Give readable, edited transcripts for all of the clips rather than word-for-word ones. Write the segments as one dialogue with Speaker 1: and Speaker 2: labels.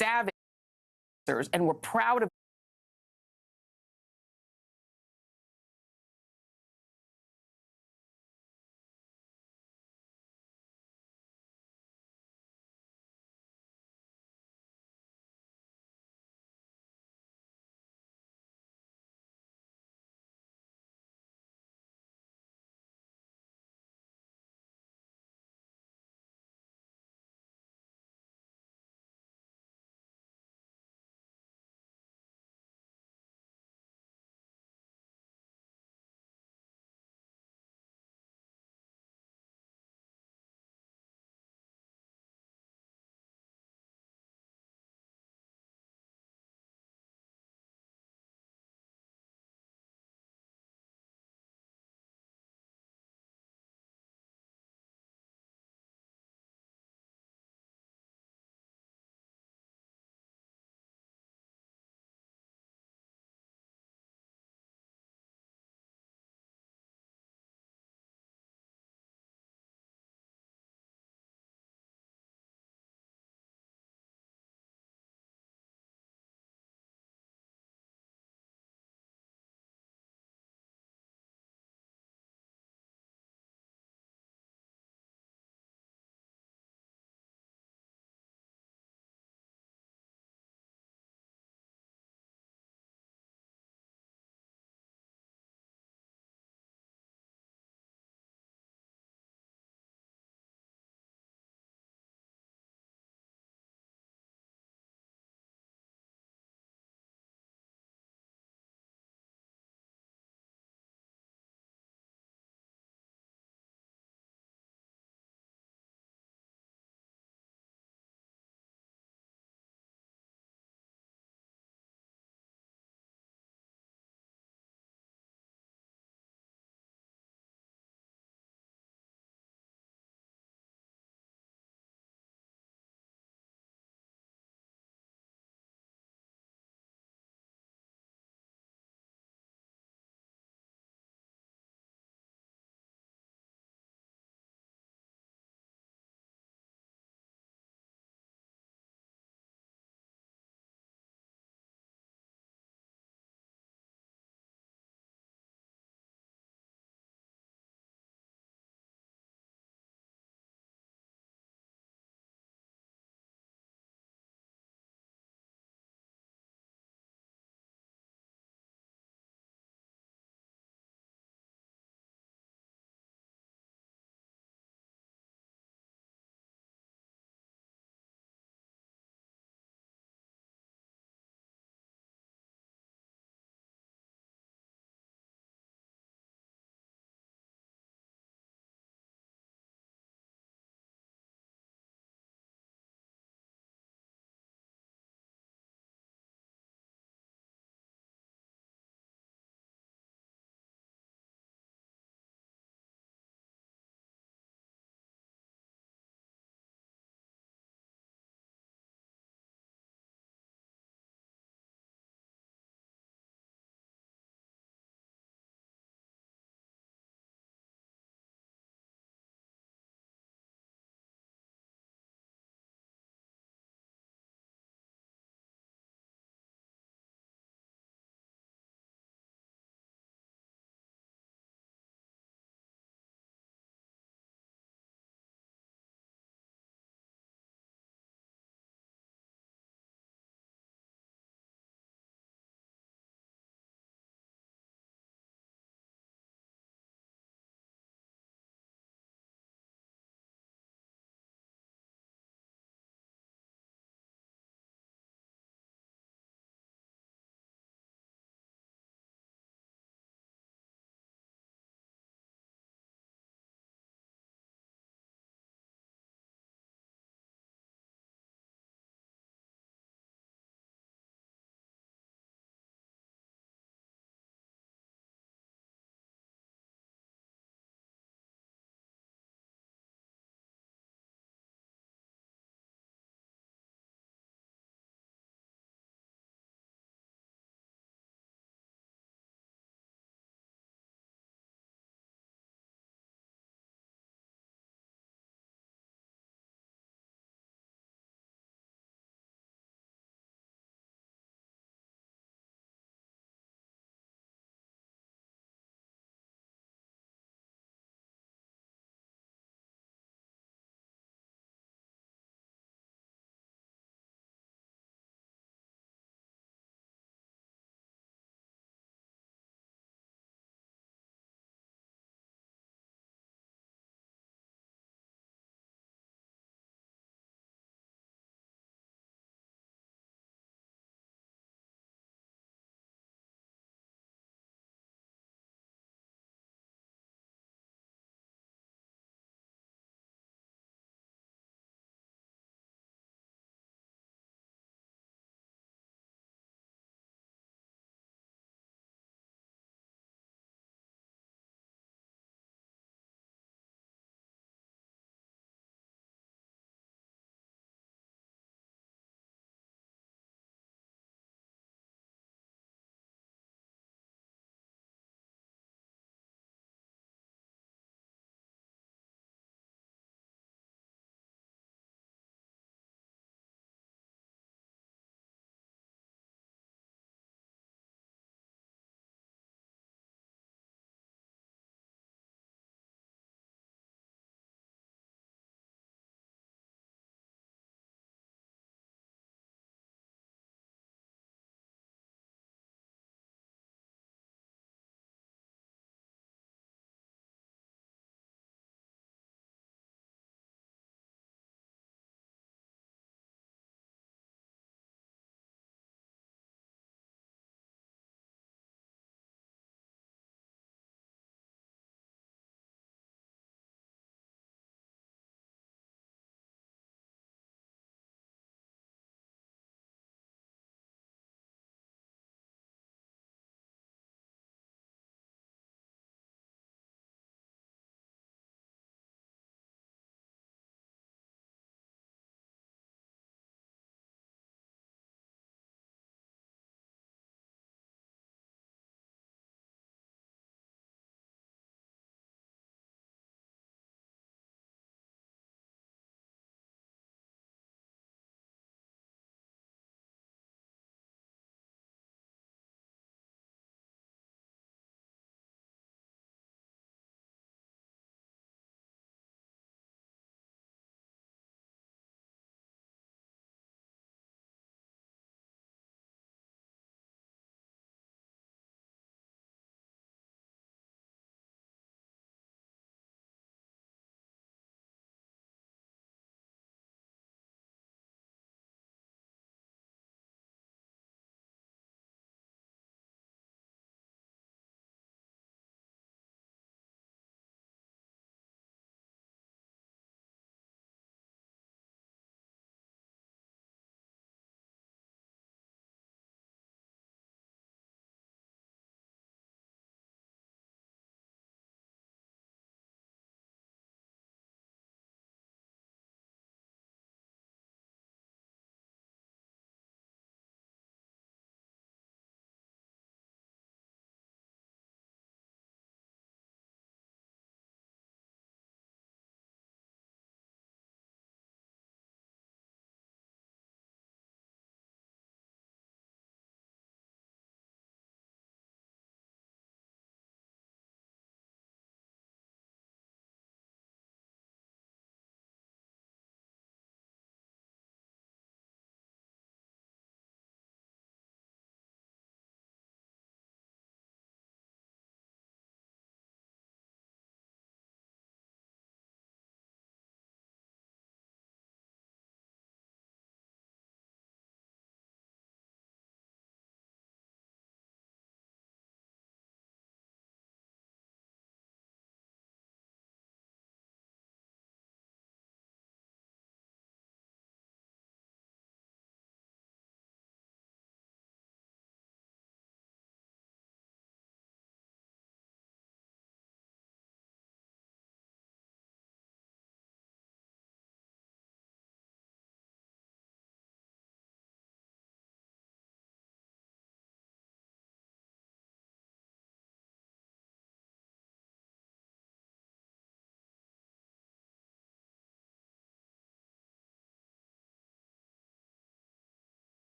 Speaker 1: savvy, and we're proud of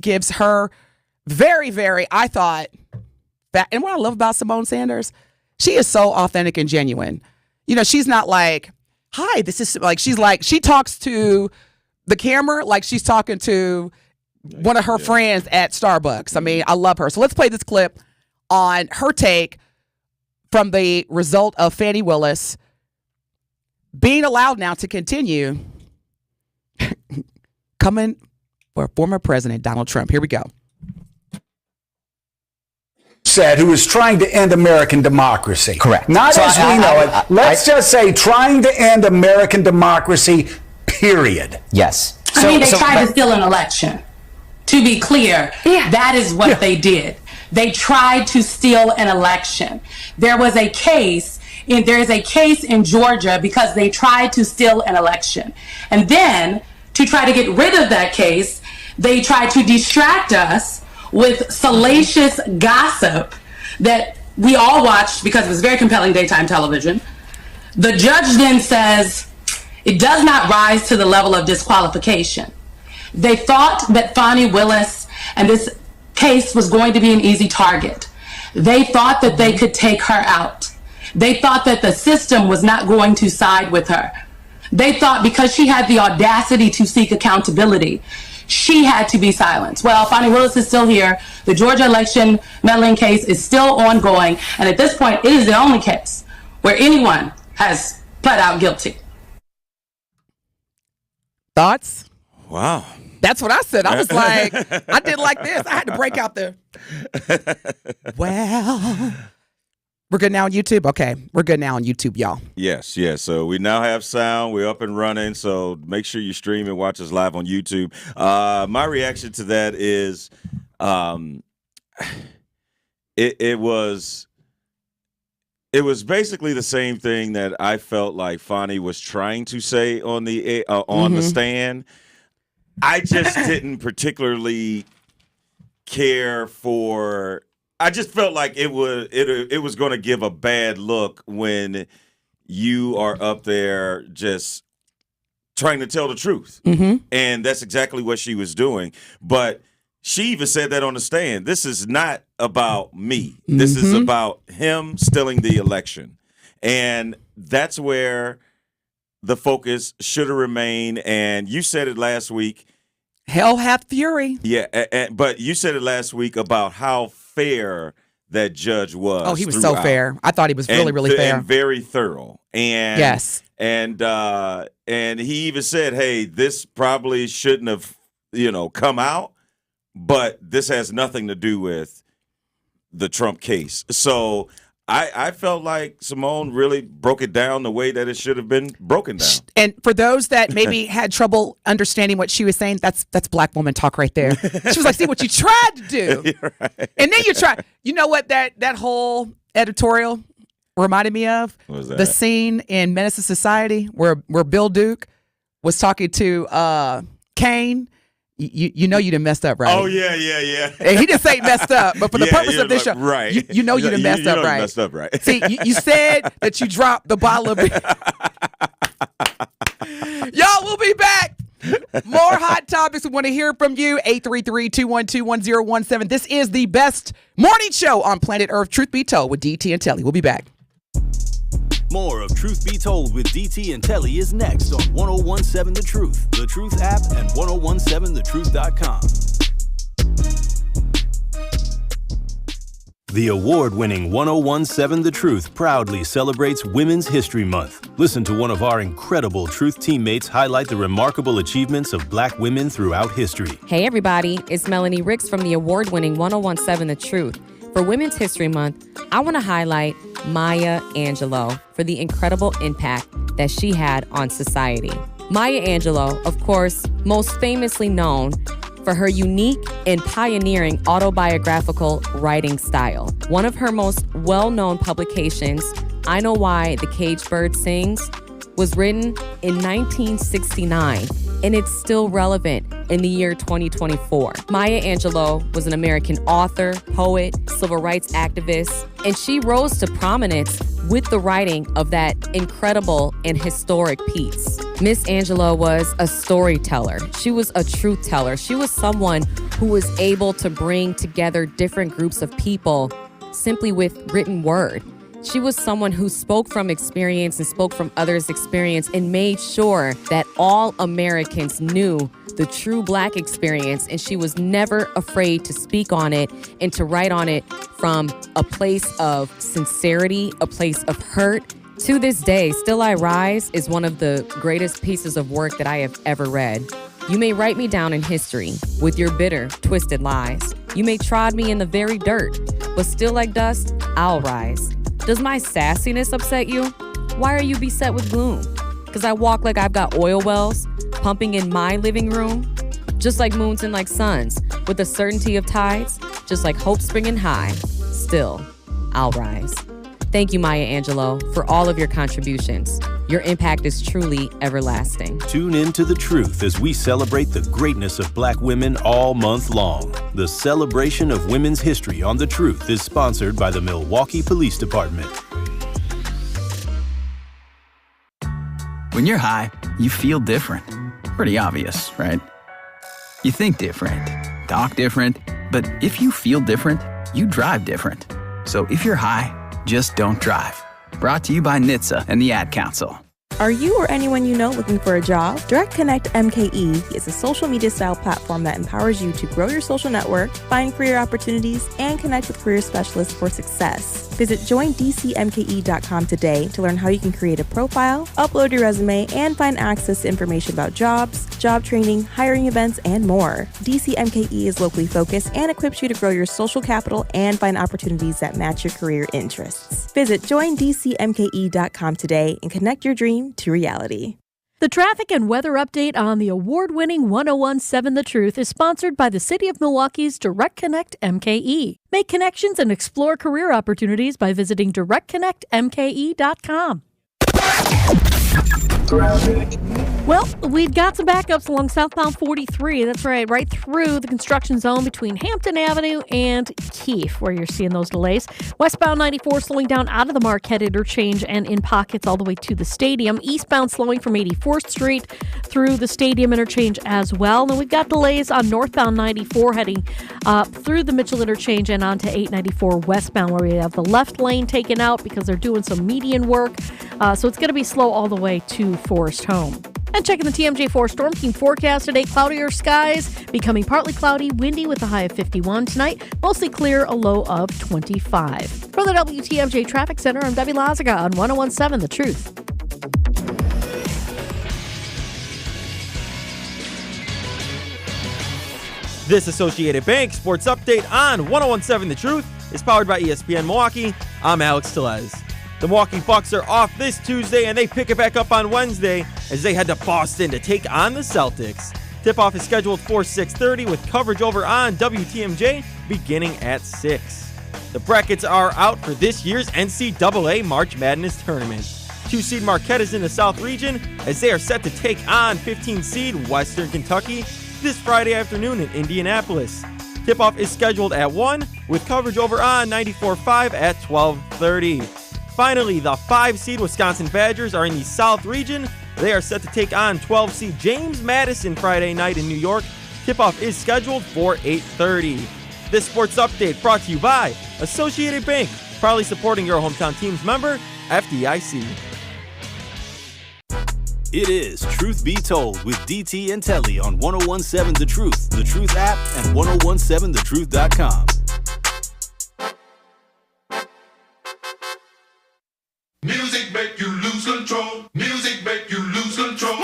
Speaker 1: gives her very, very, I thought, and what I love about Simone Sanders, she is so authentic and genuine. She's not like, hi, this is like, she talks to the camera like she's talking to one of her friends at Starbucks. I mean, I love her. So let's play this clip on her take from the result of Fani Willis being allowed now to continue coming for former President Donald Trump. Here we go.
Speaker 2: Said who is trying to end American democracy.
Speaker 3: Correct.
Speaker 2: Not so as we know it. Let's just say trying to end American democracy, period.
Speaker 3: Yes.
Speaker 4: They tried to steal an election. To be clear, that is what they did. They tried to steal an election. There is a case in Georgia because they tried to steal an election. And then, to try to get rid of that case, they tried to distract us with salacious gossip that we all watched because it was very compelling daytime television. The judge then says it does not rise to the level of disqualification. They thought that Fani Willis and this case was going to be an easy target. They thought that they could take her out. They thought that the system was not going to side with her. They thought because she had the audacity to seek accountability, she had to be silenced. Well, Fani Willis is still here. The Georgia election meddling case is still ongoing. And at this point, it is the only case where anyone has pled out guilty.
Speaker 1: Thoughts?
Speaker 5: Wow.
Speaker 1: That's what I said. I was like, I did like this. I had to break out the, well, we're good now on YouTube? Okay, we're good now on YouTube, y'all.
Speaker 5: Yes. So we now have sound. We're up and running. So make sure you stream and watch us live on YouTube. My reaction to that is it was basically the same thing that I felt like Fani was trying to say on the the stand. I just didn't particularly care for. I just felt like it was going to give a bad look when you are up there just trying to tell the truth, and that's exactly what she was doing. But she even said that on the stand. This is not about me. This is about him stealing the election, and that's where the focus should have remained. And you said it last week.
Speaker 1: Hell hath fury.
Speaker 5: Yeah, but you said it last week about how fair that judge was.
Speaker 1: Oh, he was so fair. I thought he was really fair.
Speaker 5: And very thorough. And
Speaker 1: yes.
Speaker 5: And he even said, hey, this probably shouldn't have, come out, but this has nothing to do with the Trump case. So I felt like Simone really broke it down the way that it should have been broken down.
Speaker 1: And for those that maybe had trouble understanding what she was saying, that's black woman talk right there. She was like, see what you tried to do.
Speaker 5: Right.
Speaker 1: And then you try. You know what that whole editorial reminded me of?
Speaker 5: What was that?
Speaker 1: The scene in Menace to Society where Bill Duke was talking to Kane. You know you done messed up, right?
Speaker 5: Oh, yeah.
Speaker 1: And he didn't say messed up, but for the purpose of this show,
Speaker 5: right.
Speaker 1: you know you done messed up, right?
Speaker 5: Messed up, right?
Speaker 1: See, you said that you dropped the bottle of beer. Y'all, we'll be back. More hot topics. We want to hear from you. 833-212-1017. This is the best morning show on planet Earth. Truth Be Told with DT and Telly. We'll be back.
Speaker 6: More of Truth Be Told with DT and Telly is next on 1017 The Truth, The Truth app, and 1017thetruth.com. The award-winning 1017 The Truth proudly celebrates Women's History Month. Listen to one of our incredible Truth teammates highlight the remarkable achievements of Black women throughout history.
Speaker 7: Hey everybody, it's Melanie Ricks from the award-winning 1017 The Truth. For Women's History Month, I want to highlight Maya Angelou for the incredible impact that she had on society. Maya Angelou, of course, most famously known for her unique and pioneering autobiographical writing style. One of her most well-known publications, I Know Why the Caged Bird Sings, was written in 1969, and it's still relevant in the year 2024. Maya Angelou was an American author, poet, civil rights activist, and she rose to prominence with the writing of that incredible and historic piece. Miss Angelou was a storyteller. She was a truth teller. She was someone who was able to bring together different groups of people simply with written word. She was someone who spoke from experience and spoke from others' experience and made sure that all Americans knew the true Black experience, and she was never afraid to speak on it and to write on it from a place of sincerity, a place of hurt. To this day, Still I Rise is one of the greatest pieces of work that I have ever read. You may write me down in history with your bitter, twisted lies. You may trod me in the very dirt, but still like dust, I'll rise. Does my sassiness upset you? Why are you beset with gloom? Because I walk like I've got oil wells pumping in my living room? Just like moons and like suns, with the certainty of tides, just like hope springing high, still, I'll rise. Thank you, Maya Angelou, for all of your contributions. Your impact is truly everlasting.
Speaker 6: Tune in to The Truth as we celebrate the greatness of Black women all month long. The celebration of women's history on The Truth is sponsored by the Milwaukee Police Department.
Speaker 3: When you're high, you feel different. Pretty obvious, right? You think different, talk different, but if you feel different, you drive different. So if you're high, just don't drive. Brought to you by NHTSA and the Ad Council.
Speaker 8: Are you or anyone you know looking for a job? Direct Connect MKE is a social media style platform that empowers you to grow your social network, find career opportunities, and connect with career specialists for success. Visit joindcmke.com today to learn how you can create a profile, upload your resume, and find access to information about jobs, job training, hiring events, and more. DCMKE is locally focused and equips you to grow your social capital and find opportunities that match your career interests. Visit joindcmke.com today and connect your dream to reality.
Speaker 9: The traffic and weather update on the award-winning 1017 The Truth is sponsored by the City of Milwaukee's Direct Connect MKE. Make connections and explore career opportunities by visiting directconnectmke.com. Well, we've got some backups along southbound 43. That's right through the construction zone between Hampton Avenue and Keefe, where you're seeing those delays. Westbound 94 slowing down out of the Marquette interchange and in pockets all the way to the stadium. Eastbound slowing from 84th Street through the stadium interchange as well. Then we've got delays on northbound 94 heading through the Mitchell interchange and onto 894 westbound, where we have the left lane taken out because they're doing some median work. So it's going to be slow all the way to Forest Home. And checking the TMJ4 Storm Team forecast today, cloudier skies, becoming partly cloudy, windy with a high of 51 tonight, mostly clear, a low of 25. From the WTMJ Traffic Center, I'm Debbie Lazaga on 1017 The Truth.
Speaker 10: This Associated Bank Sports Update on 1017 The Truth is powered by ESPN Milwaukee. I'm Alex Tellez. The Milwaukee Bucks are off this Tuesday, and they pick it back up on Wednesday as they head to Boston to take on the Celtics. Tip-off is scheduled for 6:30 with coverage over on WTMJ beginning at 6. The brackets are out for this year's NCAA March Madness tournament. 2-seed Marquette is in the South region as they are set to take on 15-seed Western Kentucky this Friday afternoon in Indianapolis. Tip-off is scheduled at 1 with coverage over on 94.5 at 12:30. Finally, the 5-seed Wisconsin Badgers are in the South region. They are set to take on 12-seed James Madison Friday night in New York. Tip-off is scheduled for 8:30. This sports update brought to you by Associated Bank, proudly supporting your hometown team's member, FDIC.
Speaker 6: It is Truth Be Told with DT and Telly on 1017 The Truth, The Truth app, and 1017thetruth.com.
Speaker 11: Music make you lose control. Music make you lose control.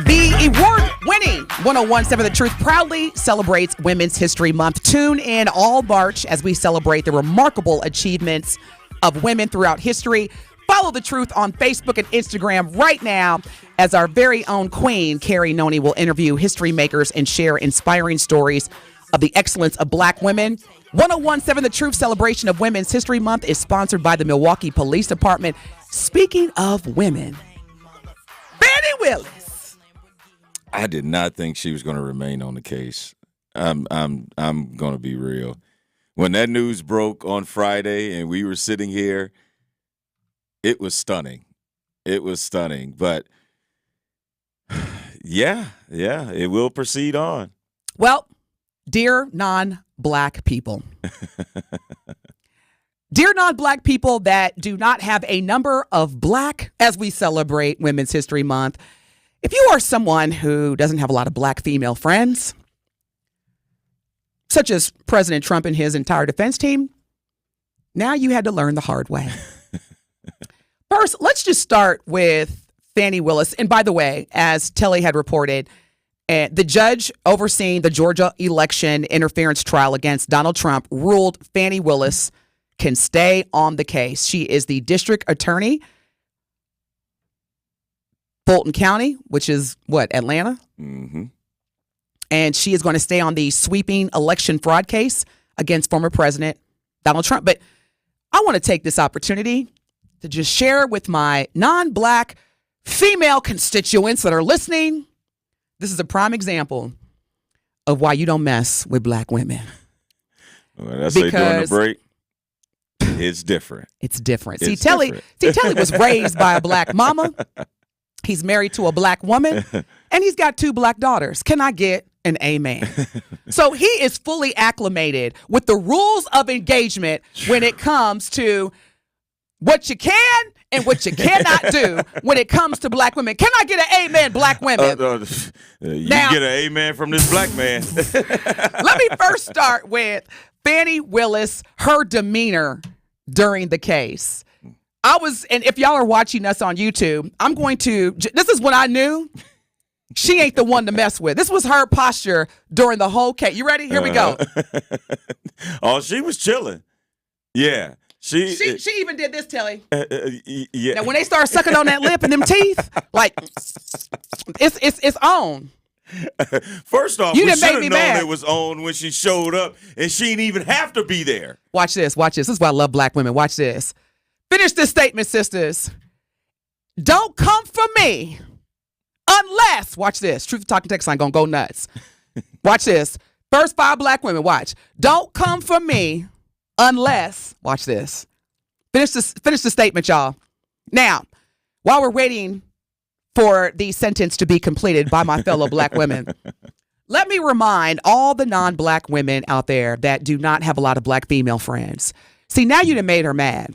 Speaker 1: The award-winning 1017 The Truth proudly celebrates Women's History Month. Tune in all March as we celebrate the remarkable achievements of women throughout history. Follow The Truth on Facebook and Instagram right now as our very own queen, Carrie Noni, will interview history makers and share inspiring stories of the excellence of Black women. 1017 The Truth celebration of Women's History Month is sponsored by the Milwaukee Police Department. Speaking of women, Fani Willis.
Speaker 5: I did not think she was going to remain on the case. I'm going to be real. When that news broke on Friday and we were sitting here, it was stunning. It was stunning. But yeah, it will proceed on.
Speaker 1: Well, dear non-black people, dear non-black people that do not have a number of black as we celebrate Women's History Month, if you are someone who doesn't have a lot of black female friends, such as President Trump and his entire defense team, now you had to learn the hard way. First, let's just start with Fani Willis. And by the way, as Telly had reported, the judge overseeing the Georgia election interference trial against Donald Trump ruled Fani Willis can stay on the case. She is the district attorney, Fulton County, which is what, Atlanta?
Speaker 5: Mm-hmm.
Speaker 1: And she is going to stay on the sweeping election fraud case against former President Donald Trump. But I want to take this opportunity to just share with my non-black female constituents that are listening. This is a prime example of why you don't mess with black women.
Speaker 5: Well, that's like during the break. It's different.
Speaker 1: It's different.
Speaker 5: It's
Speaker 1: Telly
Speaker 5: different.
Speaker 1: was raised by a black mama. He's married to a black woman, and he's got 2 black daughters. Can I get an amen? So he is fully acclimated with the rules of engagement when it comes to what you can and what you cannot do when it comes to black women. Can I get an amen, black women?
Speaker 5: You
Speaker 1: Now,
Speaker 5: get an amen from this black man.
Speaker 1: Let me first start with Fani Willis, her demeanor during the case. And if y'all are watching us on YouTube, this is what I knew. She ain't the one to mess with. This was her posture during the whole case. You ready? Here we go.
Speaker 5: Oh, she was chilling. Yeah. She
Speaker 1: even did this, Telly.
Speaker 5: Yeah.
Speaker 1: Now, when they start sucking on that lip and them teeth, like, it's on.
Speaker 5: First off,
Speaker 1: You
Speaker 5: we
Speaker 1: done
Speaker 5: should
Speaker 1: made
Speaker 5: have
Speaker 1: me
Speaker 5: known
Speaker 1: mad.
Speaker 5: it was on when she showed up, and she didn't even have to be there.
Speaker 1: Watch this. This is why I love black women. Watch this. Finish this statement, sisters. Don't come for me unless, watch this. Truth Talking text line gonna go nuts. Watch this. First 5 black women, watch. Don't come for me unless, watch this. Finish the statement, y'all. Now, while we're waiting for the sentence to be completed by my fellow black women, let me remind all the non-black women out there that do not have a lot of black female friends. See, now you done made her mad.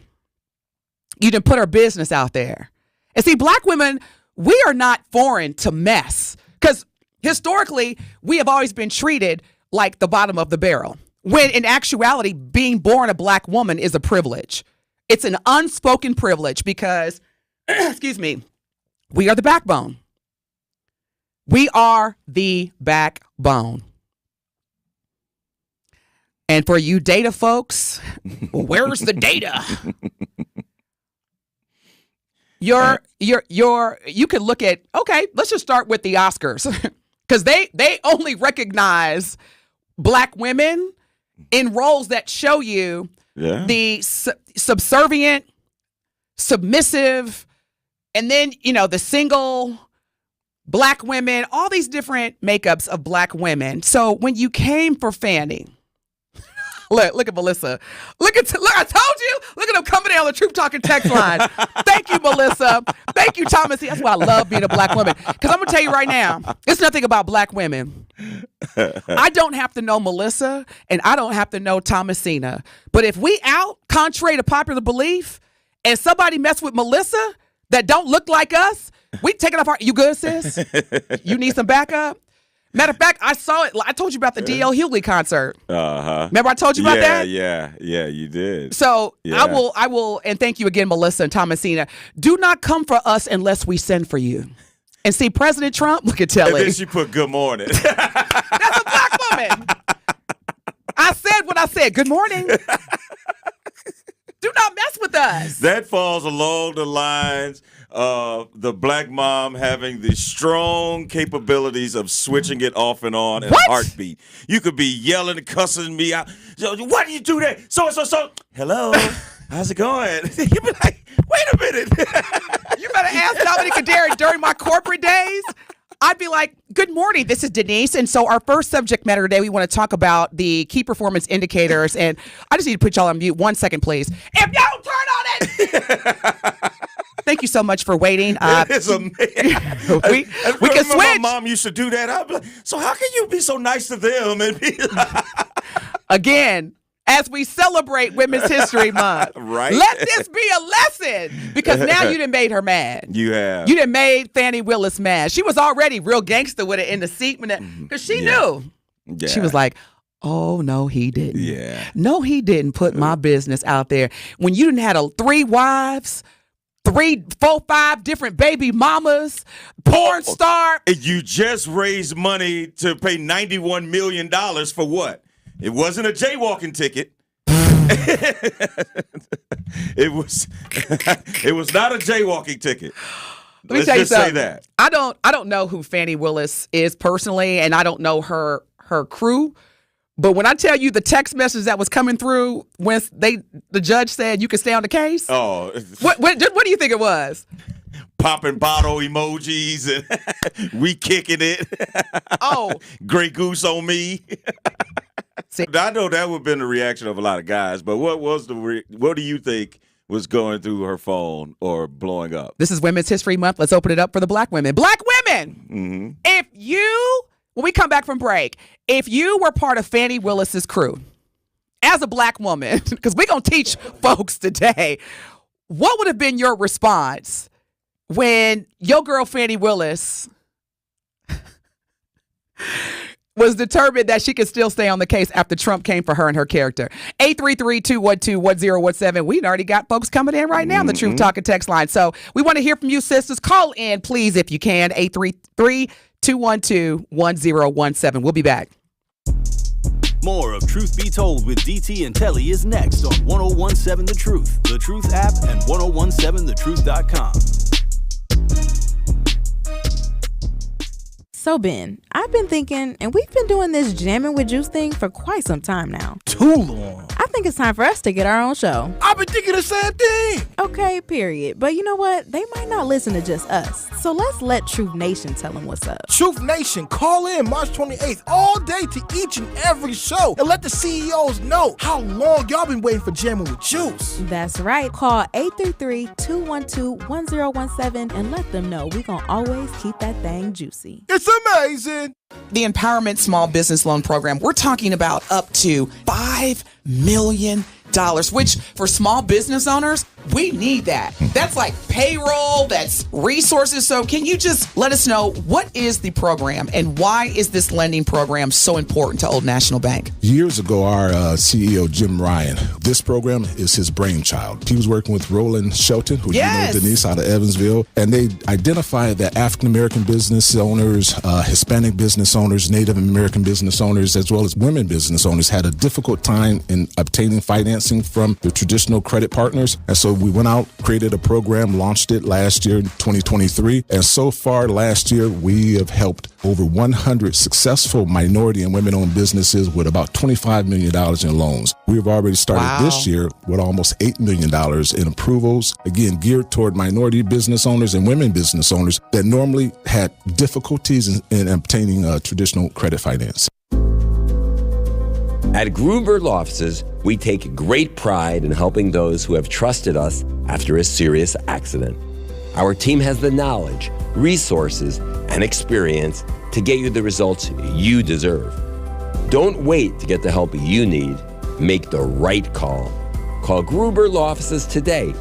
Speaker 1: You done put her business out there. And see, black women, we are not foreign to mess. Because historically, we have always been treated like the bottom of the barrel. When in actuality, being born a black woman is a privilege. It's an unspoken privilege because, excuse me, we are the backbone. We are the backbone. And for you data folks, where's the data? You could look at, okay, let's just start with the Oscars because they only recognize black women in roles that show you the subservient, submissive, and then, the single black women, all these different makeups of black women. So when you came for Fani, look at Melissa. Look, I told you. Look at them coming in on the Truth Talking text line. Thank you, Melissa. Thank you, Thomas. That's why I love being a black woman. Because I'm going to tell you right now, it's nothing about black women. I don't have to know Melissa, and I don't have to know Thomasina. But if we out, contrary to popular belief, and somebody mess with Melissa that don't look like us, we take it off our... You good, sis? You need some backup? Matter of fact, I saw it. I told you about the D.L. Hughley concert.
Speaker 5: Uh-huh.
Speaker 1: Remember I told you about that?
Speaker 5: Yeah, you did.
Speaker 1: So I will, and thank you again, Melissa and Thomasina. Do not come for us unless we send for you. And see, President Trump, look at Telly.
Speaker 5: And then she put good morning.
Speaker 1: That's a black woman. I said what I said. Good morning. Do not mess with us.
Speaker 5: That falls along the lines of the black mom having the strong capabilities of switching it off and on in a heartbeat. You could be yelling and cussing me out. Why do you do that? So. Hello. How's it going? You'd be like, wait a minute.
Speaker 1: You better ask Dominic Adair during my corporate days. I'd be like, good morning, this is Denise. And so our first subject matter today, we want to talk about the key performance indicators. And I just need to put y'all on mute 1 second, please. If y'all don't turn on it, Thank you so much for waiting.
Speaker 5: It's amazing.
Speaker 1: we can switch.
Speaker 5: My mom used to do that. I'd be like, so how can you be so nice to them? And be
Speaker 1: Again, as we celebrate Women's History Month,
Speaker 5: right?
Speaker 1: Let this be a lesson, because now you done made her mad.
Speaker 5: You have.
Speaker 1: You done made Fani Willis mad. She was already real gangster with it in the seat because she knew.
Speaker 5: Yeah.
Speaker 1: She was like, oh, no, he didn't.
Speaker 5: Yeah.
Speaker 1: No, he didn't put my business out there. When you done had 3 wives, 3, 4, 5 different baby mamas, porn star.
Speaker 5: You just raised money to pay $91 million for what? It wasn't a jaywalking ticket. It was not a jaywalking ticket.
Speaker 1: Let me tell you something.
Speaker 5: Say that.
Speaker 1: I don't know who Fani Willis is personally, and I don't know her crew. But when I tell you the text message that was coming through when the judge said you can stay on the case, what do you think it was?
Speaker 5: Popping bottle emojis and we kicking it.
Speaker 1: Oh,
Speaker 5: Grey Goose on me. I know that would have been the reaction of a lot of guys, but what do you think was going through her phone or blowing up?
Speaker 1: This is Women's History Month. Let's open it up for the black women. Black women, when we come back from break, if you were part of Fani Willis's crew, as a black woman, because we're going to teach folks today, what would have been your response when your girl Fani Willis was determined that she could still stay on the case after Trump came for her and her character? 833-212-1017. We already got folks coming in right now on the Truth Talking text line. So we want to hear from you, sisters. Call in, please, if you can. 833-212-1017. We'll be back.
Speaker 6: More of Truth Be Told with DT and Telly is next on 1017 The Truth, The Truth app, and 1017thetruth.com.
Speaker 8: So, Ben, I've been thinking, and we've been doing this jamming with juice thing for quite some time now.
Speaker 12: Too long.
Speaker 8: I think it's time for us to get our own show.
Speaker 12: I've been thinking the same thing.
Speaker 8: Okay, period. But you know what? They might not listen to just us. So let's let Truth Nation tell them what's up.
Speaker 12: Truth Nation, call in March 28th all day to each and every show and let the CEOs know how long y'all been waiting for jamming with juice.
Speaker 8: That's right. Call 833-212-1017 and let them know we gonna always keep that thing juicy.
Speaker 12: It's amazing.
Speaker 1: The Empowerment Small Business Loan Program, we're talking about up to $5 million, which for small business owners, we need that. That's like payroll, that's resources. So can you just let us know, what is the program and why is this lending program so important to Old National Bank?
Speaker 13: Years ago, our CEO, Jim Ryan, this program is his brainchild. He was working with Roland Shelton, who you know, Denise, out of Evansville, and they identified that African-American business owners, Hispanic business owners, Native American business owners, as well as women business owners had a difficult time in obtaining financing from the traditional credit partners. And so we went out, created a program, launched it last year, 2023. And so far last year, we have helped over 100 successful minority and women-owned businesses with about $25 million in loans. We've already started this year with almost $8 million in approvals, again, geared toward minority business owners and women business owners that normally had difficulties in obtaining traditional credit finance.
Speaker 14: At Gruber Law Offices, we take great pride in helping those who have trusted us after a serious accident. Our team has the knowledge, resources, and experience to get you the results you deserve. Don't wait to get the help you need. Make the right call. Call Gruber Law Offices today.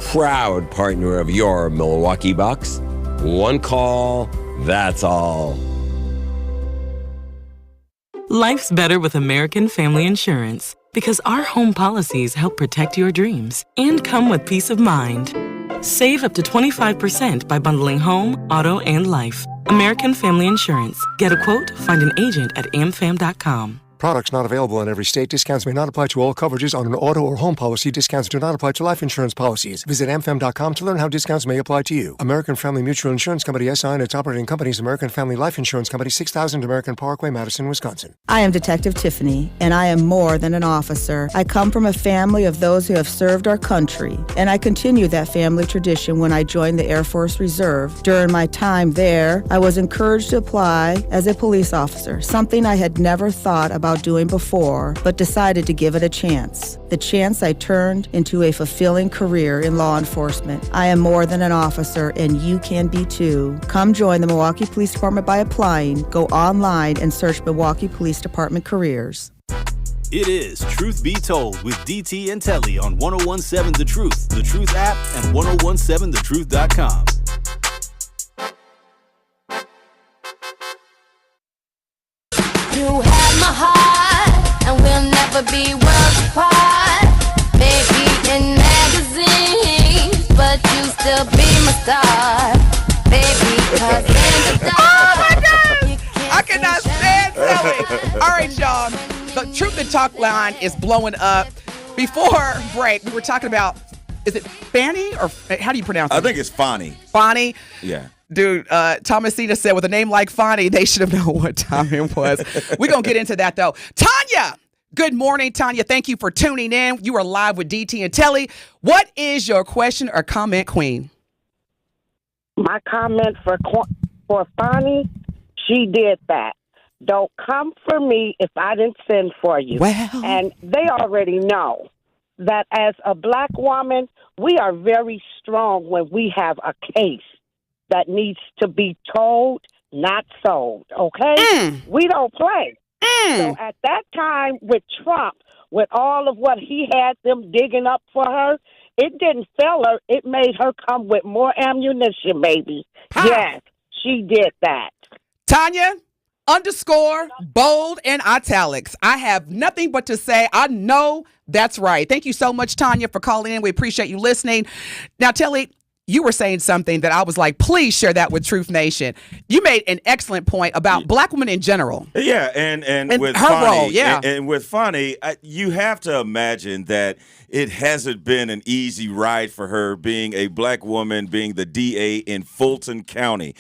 Speaker 14: Proud partner of your Milwaukee Bucks. One call, that's all.
Speaker 15: Life's better with American Family Insurance because our home policies help protect your dreams and come with peace of mind. Save up to 25% by bundling home, auto, and life. American Family Insurance. Get a quote, find an agent at amfam.com.
Speaker 16: Products not available in every state. Discounts may not apply to all coverages on an auto or home policy. Discounts do not apply to life insurance policies. Visit amfam.com to learn how discounts may apply to you. American Family Mutual Insurance Company, SI, and its operating companies, American Family Life Insurance Company, 6000 American Parkway, Madison, Wisconsin.
Speaker 17: I am Detective Tiffany, and I am more than an officer. I come from a family of those who have served our country, and I continue that family tradition when I joined the Air Force Reserve. During my time there, I was encouraged to apply as a police officer, something I had never thought about about doing before, but decided to give it a chance. The chance I turned into a fulfilling career in law enforcement. I am more than an officer, and you can be too. Come join the Milwaukee Police Department by applying. Go online and search Milwaukee Police Department careers.
Speaker 6: It is Truth Be Told with DT and Telly on 1017 The Truth, The Truth app, and 1017thetruth.com.
Speaker 18: You have my heart, and we'll never be worlds apart. Maybe in magazines, but you still be my star. Baby, 'cause in the dark.
Speaker 1: Oh my God! I cannot stand Telly. All right, y'all. The Truth and Talk line is blowing up. Before break, we were talking about, is it Fani or how do you pronounce it?
Speaker 5: I think it's Fani.
Speaker 1: Fani?
Speaker 5: Yeah.
Speaker 1: Dude, Thomasina said with a name like Fani, they should have known what time it was. We're going to get into that, though. Tanya! Good morning, Tanya. Thank you for tuning in. You are live with DT and Telly. What is your question or comment, Queen?
Speaker 19: My comment for Fani, she did that. Don't come for me if I didn't send for you.
Speaker 1: Well.
Speaker 19: And they already know that as a black woman, we are very strong when we have a case that needs to be told, not sold, okay? We don't play. So at that time with Trump, with all of what he had them digging up for her, it didn't fail her. It made her come with more ammunition, baby. Yes, she did that.
Speaker 1: Tanya, _ bold and italics. I have nothing but to say. I know that's right. Thank you so much, Tanya, for calling in. We appreciate you listening. Now, Telly, you were saying something that I was like, please share that with Truth Nation. You made an excellent point about black women in general.
Speaker 5: Yeah, and with
Speaker 1: her
Speaker 5: Fani,
Speaker 1: role, yeah.
Speaker 5: and with Fani, you have to imagine that it hasn't been an easy ride for her being a black woman, being the DA in Fulton County.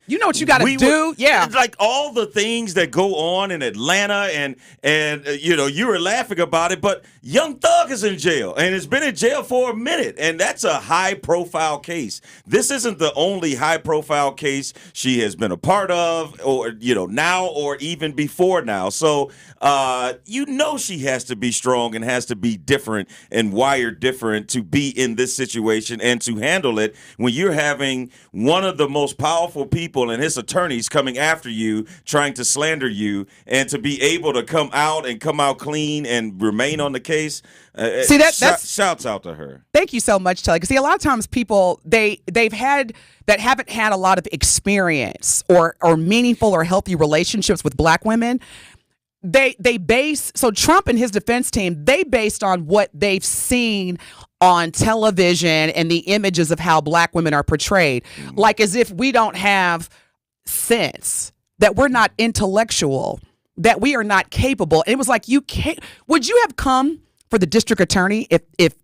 Speaker 1: You know what you got to do? Yeah.
Speaker 5: It's like all the things that go on in Atlanta, and you were laughing about it, but Young Thug is in jail, and has been in jail for a minute, and that's a high-profile case. This isn't the only high-profile case she has been a part of, or now, or even before now. So she has to be strong and has to be different and wired different to be in this situation and to handle it when you're having one of the most powerful people and his attorneys coming after you, trying to slander you, and to be able to come out clean and remain on the case.
Speaker 1: See, that's
Speaker 5: shouts out to her.
Speaker 1: Thank you so much, Telly. Because a lot of times people they've had that haven't had a lot of experience or meaningful or healthy relationships with black women. They base, so Trump and his defense team, they based on what they've seen on television and the images of how black women are portrayed, like as if we don't have sense, that we're not intellectual, that we are not capable. And it was like, would you have come for the district attorney if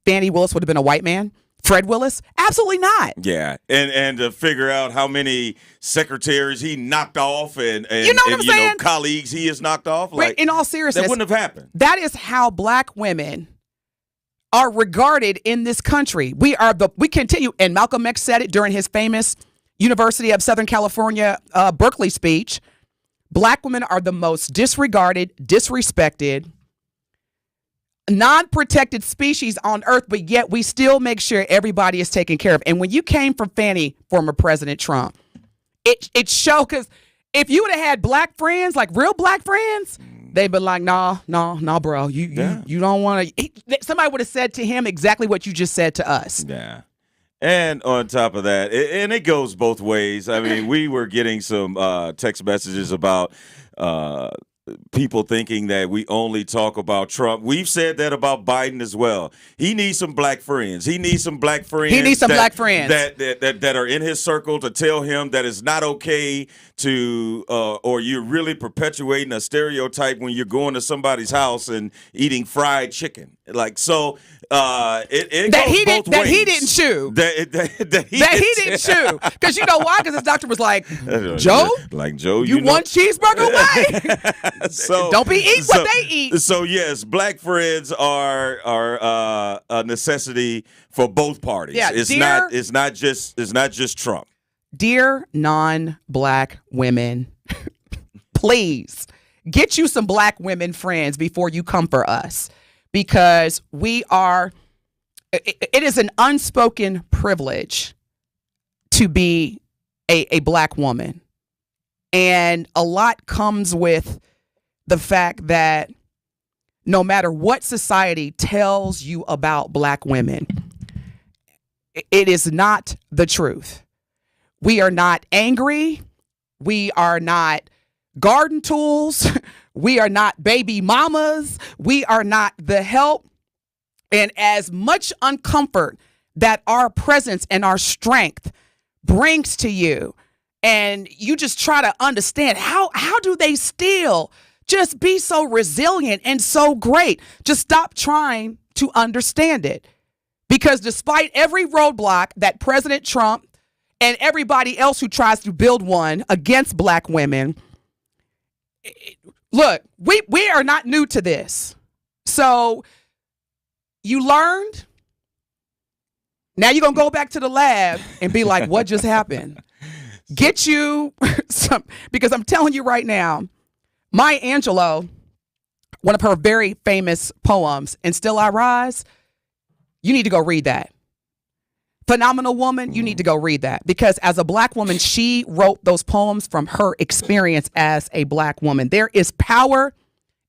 Speaker 1: Fani Willis would have been a white man? Fred Willis? Absolutely not.
Speaker 5: Yeah, and to figure out how many secretaries he knocked off and colleagues he has knocked off. Like,
Speaker 1: in all seriousness,
Speaker 5: that wouldn't have happened.
Speaker 1: That is how black women are regarded in this country. We continue, and Malcolm X said it during his famous University of Southern California Berkeley speech. Black women are the most disregarded, disrespected, non-protected species on earth, but yet we still make sure everybody is taken care of. And when you came from Fani, former President Trump, it showed, because if you would have had black friends, like real black friends, they'd be like, nah, bro, you don't want to. Somebody would have said to him exactly what you just said to us.
Speaker 5: Yeah. And on top of that, and it goes both ways. I mean, we were getting some text messages about people thinking that we only talk about Trump. We've said that about Biden as well. He needs some black friends. He needs some black friends. That are in his circle to tell him that it's not okay to, or you're really perpetuating a stereotype when you're going to somebody's house and eating fried chicken. Like, so it goes both ways.
Speaker 1: That he didn't chew. That he didn't chew. Because you know why? Because his doctor was like, Joe?
Speaker 5: Like, Joe,
Speaker 1: you one cheeseburger away? So don't be eating what they eat.
Speaker 5: So yes, black friends are a necessity for both parties.
Speaker 1: Yeah,
Speaker 5: it's not just Trump.
Speaker 1: Dear non-black women, please get you some black women friends before you come for us, because it is an unspoken privilege to be a black woman. And a lot comes with the fact that no matter what society tells you about black women, it is not the truth. We are not angry. We are not garden tools. We are not baby mamas. We are not the help. And as much uncomfort that our presence and our strength brings to you, and you just try to understand how do they still just be so resilient and so great? Just stop trying to understand it. Because despite every roadblock that President Trump and everybody else who tries to build one against black women, look, we are not new to this. So you learned. Now you're going to go back to the lab and be like, what just happened? Get you some, because I'm telling you right now, Maya Angelou, one of her very famous poems, And Still I Rise, you need to go read that. Phenomenal Woman, you need to go read that, because as a black woman, she wrote those poems from her experience as a black woman. There is power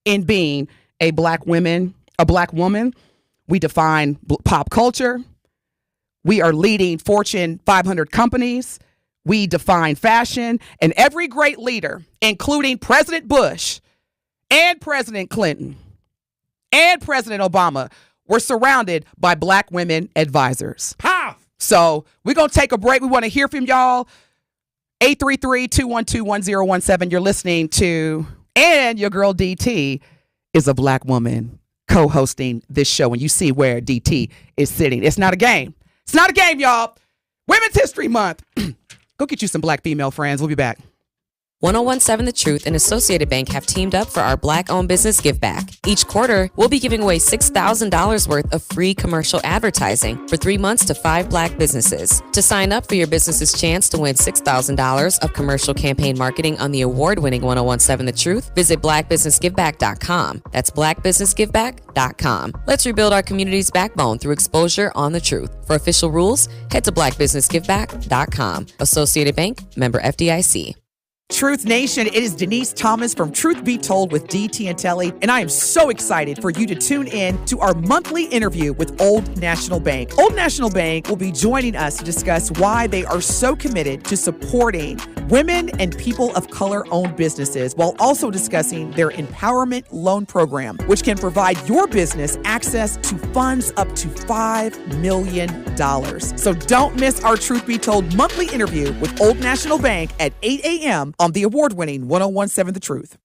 Speaker 1: in being a black woman. We define pop culture. We are leading Fortune 500 companies. We define fashion, and every great leader, including President Bush and President Clinton and President Obama, were surrounded by black women advisors. How? So we're going to take a break. We want to hear from y'all. 833-212-1017. You're listening to, and your girl DT is a black woman co-hosting this show. And you see where DT is sitting. It's not a game. It's not a game, y'all. Women's History Month. Go get you some black female friends. We'll be back.
Speaker 7: 1017 The Truth and Associated Bank have teamed up for our Black-owned business give back. Each quarter, we'll be giving away $6,000 worth of free commercial advertising for 3 months to 5 black businesses. To sign up for your business's chance to win $6,000 of commercial campaign marketing on the award-winning 1017 The Truth, visit blackbusinessgiveback.com. That's blackbusinessgiveback.com. Let's rebuild our community's backbone through exposure on the truth. For official rules, head to blackbusinessgiveback.com. Associated Bank, member FDIC.
Speaker 1: Truth Nation, it is Denise Thomas from Truth Be Told with DT and Telly, and I am so excited for you to tune in to our monthly interview with Old National Bank. Old National Bank will be joining us to discuss why they are so committed to supporting women and people of color-owned businesses, while also discussing their empowerment loan program, which can provide your business access to funds up to $5 million. So don't miss our Truth Be Told monthly interview with Old National Bank at 8 a.m. on the award-winning 1017 The Truth.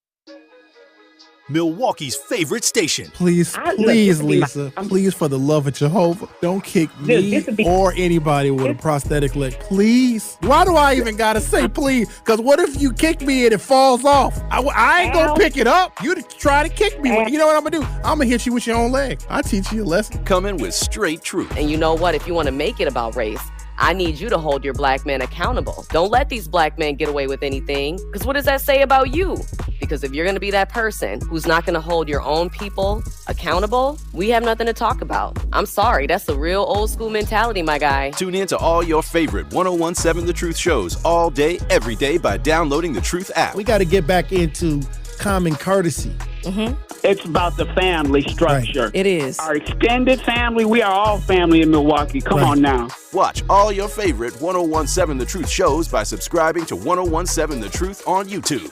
Speaker 6: Milwaukee's favorite station.
Speaker 12: Please, Lisa, please, for the love of Jehovah, don't kick me or anybody with a prosthetic leg. Please. Why do I even gotta say please? Because what if you kick me and it falls off? I ain't gonna pick it up. You try to kick me. You know what I'm gonna do? I'm gonna hit you with your own leg. I'll teach you a lesson.
Speaker 6: Coming with straight truth.
Speaker 20: And you know what? If you want to make it about race, I need you to hold your black men accountable. Don't let these black men get away with anything. Because what does that say about you? Because if you're going to be that person who's not going to hold your own people accountable, we have nothing to talk about. I'm sorry, that's a real old school mentality, my guy.
Speaker 6: Tune in to all your favorite 1017 The Truth shows all day, every day by downloading the Truth app.
Speaker 12: We got to get back into common courtesy.
Speaker 20: Mm-hmm.
Speaker 21: It's about the family structure.
Speaker 20: Right. It is.
Speaker 21: Our extended family, we are all family in Milwaukee. Come on now.
Speaker 6: Watch all your favorite 1017 The Truth shows by subscribing to 1017 The Truth on YouTube.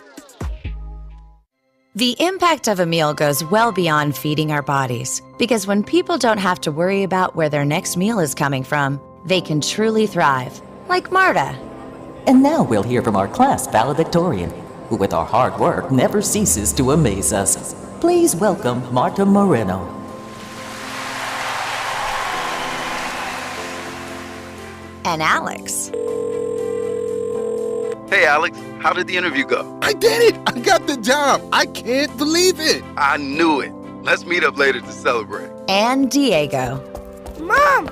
Speaker 22: The impact of a meal goes well beyond feeding our bodies, because when people don't have to worry about where their next meal is coming from, they can truly thrive, like Marta.
Speaker 23: And now we'll hear from our class valedictorian, who with our hard work never ceases to amaze us. Please welcome Marta Moreno.
Speaker 22: And Alex.
Speaker 24: Hey, Alex, how did the interview go?
Speaker 25: I did it! I got the job! I can't believe it!
Speaker 24: I knew it. Let's meet up later to celebrate.
Speaker 22: And Diego.
Speaker 26: Mom!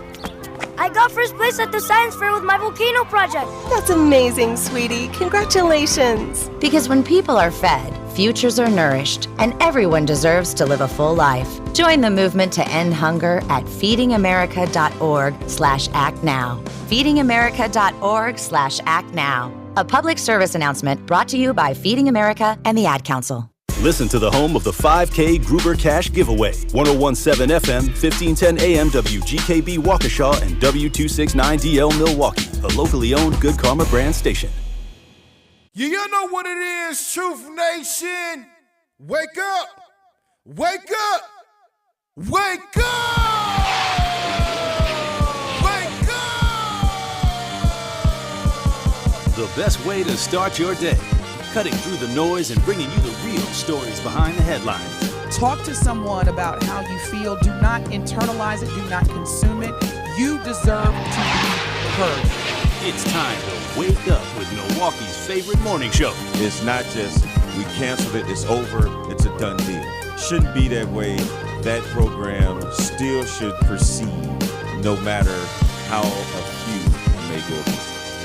Speaker 26: I got first place at the science fair with my volcano project.
Speaker 27: That's amazing, sweetie. Congratulations.
Speaker 22: Because when people are fed, Futures are nourished, and everyone deserves to live a full life. Join the movement to end hunger at feedingamerica.org/actnow. feedingamerica.org/actnow. A public service announcement brought to you by Feeding America and the Ad Council.
Speaker 6: Listen to the home of the 5K Gruber Cash Giveaway. 101.7 FM, 1510 AM WGKB Waukesha and W269DL Milwaukee, a locally owned Good Karma brand station.
Speaker 2: You know what it is, Truth Nation. Wake up. Wake up. Wake up. Wake up.
Speaker 6: The best way to start your day. Cutting through the noise and bringing you the real stories behind the headlines.
Speaker 1: Talk to someone about how you feel. Do not internalize it. Do not consume it. You deserve to be heard.
Speaker 6: It's time to wake up with Milwaukee's favorite morning show.
Speaker 5: It's not just we canceled it, it's over, it's a done deal. Shouldn't be that way. That program still should proceed no matter how a few may go against it.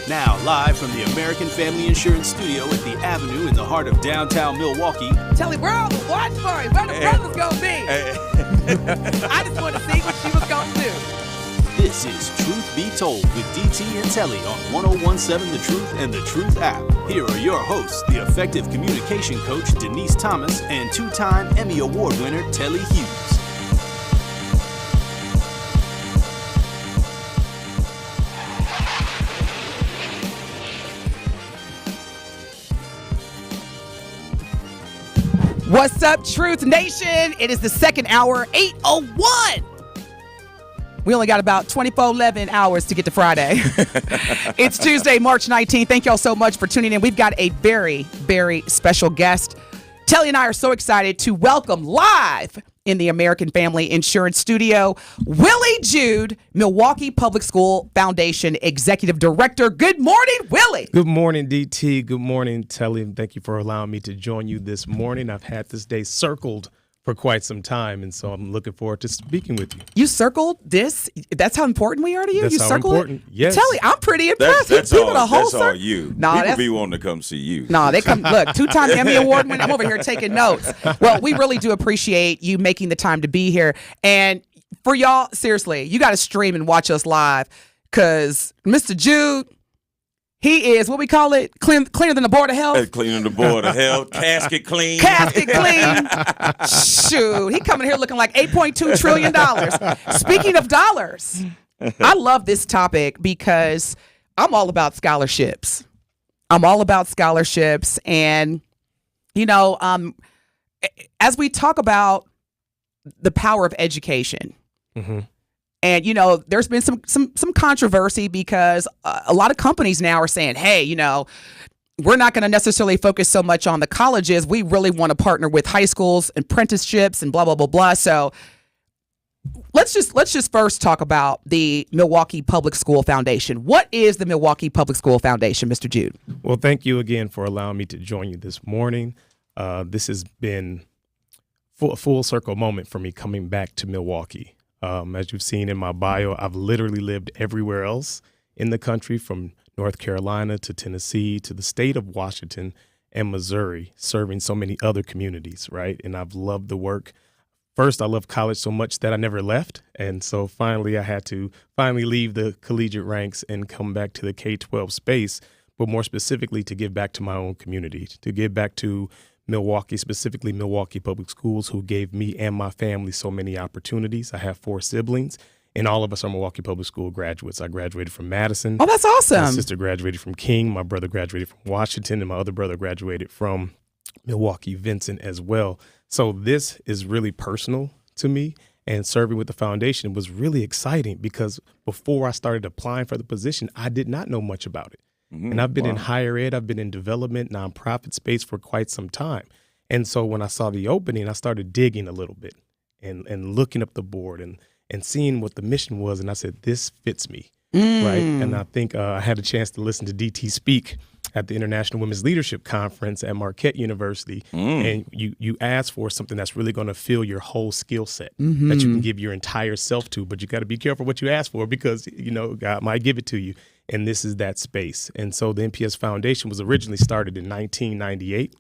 Speaker 6: Now, live from the American Family Insurance Studio at the Avenue in the heart of downtown Milwaukee.
Speaker 1: Telly, where all the watch party? Where the brothers gonna be? I just want to see what she was gonna do.
Speaker 6: This is Truth Be Told with DT and Telly on 101.7 The Truth and The Truth app. Here are your hosts, the effective communication coach Denise Thomas and two-time Emmy Award winner Telly Hughes.
Speaker 1: What's up, Truth Nation? It is the second hour, 8:01. We only got about 11 hours to get to Friday. It's Tuesday, March 19th. Thank y'all so much for tuning in. We've got a very, very special guest. Telly and I are so excited to welcome live in the American Family Insurance Studio, Willie Jude, Milwaukee Public School Foundation Executive Director. Good morning, Willie.
Speaker 3: Good morning, DT. Good morning, Telly. And thank you for allowing me to join you this morning. I've had this day circled for quite some time, and so I'm looking forward to speaking with you.
Speaker 1: You circled this? That's how important we are to you?
Speaker 3: That's
Speaker 1: you
Speaker 3: how
Speaker 1: circled
Speaker 3: important.
Speaker 1: It?
Speaker 3: Yes.
Speaker 1: Telly, I'm pretty impressed.
Speaker 5: That's all you.
Speaker 1: Nah,
Speaker 5: People be wanting to come see you.
Speaker 1: No, they come. Look, two-time Emmy Award winner. I'm over here taking notes. Well, we really do appreciate you making the time to be here. And for y'all, seriously, you got to stream and watch us live because Mr. Jude, he is, what we call it, cleaner than the Board of Health.
Speaker 5: Cleaner than the Board of Health. Casket clean.
Speaker 1: Casket clean. Shoot, he coming here looking like $8.2 trillion. Speaking of dollars, I love this topic because I'm all about scholarships. And, you know, as we talk about the power of education, and, you know, there's been some controversy because a lot of companies now are saying, hey, you know, we're not going to necessarily focus so much on the colleges. We really want to partner with high schools, apprenticeships, and blah, blah, blah, blah. So let's just first talk about the Milwaukee Public School Foundation. What is the Milwaukee Public School Foundation, Mr. Jude?
Speaker 3: Well, thank you again for allowing me to join you this morning. This has been a full circle moment for me coming back to Milwaukee. As you've seen in my bio, I've literally lived everywhere else in the country, from North Carolina to Tennessee to the state of Washington and Missouri, serving so many other communities, right? And I've loved the work. First, I loved college so much that I never left. And so finally, I had to leave the collegiate ranks and come back to the K-12 space, but more specifically to give back to my own community, to give back to Milwaukee, specifically Milwaukee Public Schools, who gave me and my family so many opportunities. I have 4 siblings, and all of us are Milwaukee Public School graduates. I graduated from Madison.
Speaker 1: Oh, that's awesome.
Speaker 3: My sister graduated from King. My brother graduated from Washington, and my other brother graduated from Milwaukee Vincent as well. So this is really personal to me, and serving with the foundation was really exciting because before I started applying for the position, I did not know much about it. And I've been in higher ed, I've been in development, nonprofit space for quite some time. And so when I saw the opening, I started digging a little bit and looking up the board and seeing what the mission was. And I said, this fits me, right? And I think I had a chance to listen to DT speak at the International Women's Leadership Conference at Marquette University. And you ask for something that's really going to fill your whole skill set that you can give your entire self to. But you got to be careful what you ask for because, you know, God might give it to you. And this is that space. And so the MPS Foundation was originally started in 1998.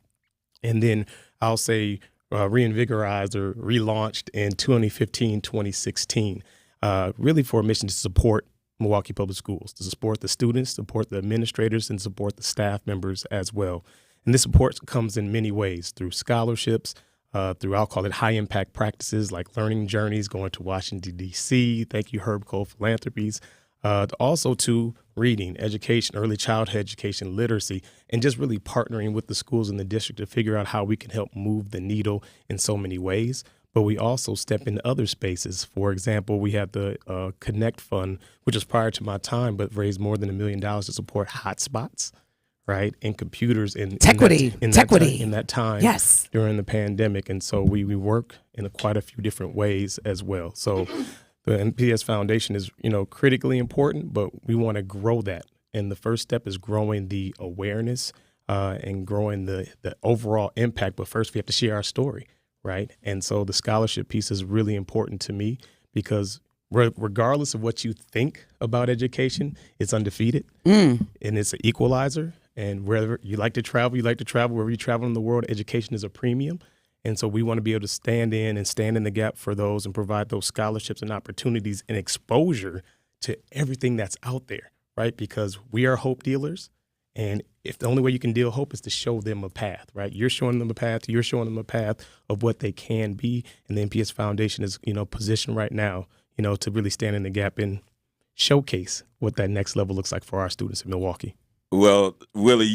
Speaker 3: And then I'll say reinvigorized or relaunched in 2015, 2016, really for a mission to support Milwaukee Public Schools, to support the students, support the administrators, and support the staff members as well. And this support comes in many ways, through scholarships, through, I'll call it high impact practices like learning journeys, going to Washington, D.C. Thank you, Herb Cole Philanthropies. Also to reading, education, early childhood education, literacy, and just really partnering with the schools in the district to figure out how we can help move the needle in so many ways. But we also step into other spaces. For example, we have the Connect Fund, which was prior to my time, but raised more than $1 million to support hotspots, right, and computers in that time
Speaker 1: yes.
Speaker 3: during the pandemic. And so we work in quite a few different ways as well. So the MPS Foundation is, critically important, but we want to grow that. And the first step is growing the awareness and growing the overall impact. But first, we have to share our story, right? And so the scholarship piece is really important to me because regardless of what you think about education, it's undefeated and it's an equalizer. And wherever you like to travel, wherever you travel in the world, education is a premium. And so we want to be able to stand in the gap for those and provide those scholarships and opportunities and exposure to everything that's out there, right? Because we are hope dealers. And if the only way you can deal hope is to show them a path, right? You're showing them a path. You're showing them a path of what they can be. And the MPS Foundation is, positioned right now, to really stand in the gap and showcase what that next level looks like for our students in Milwaukee.
Speaker 5: Well, Willie,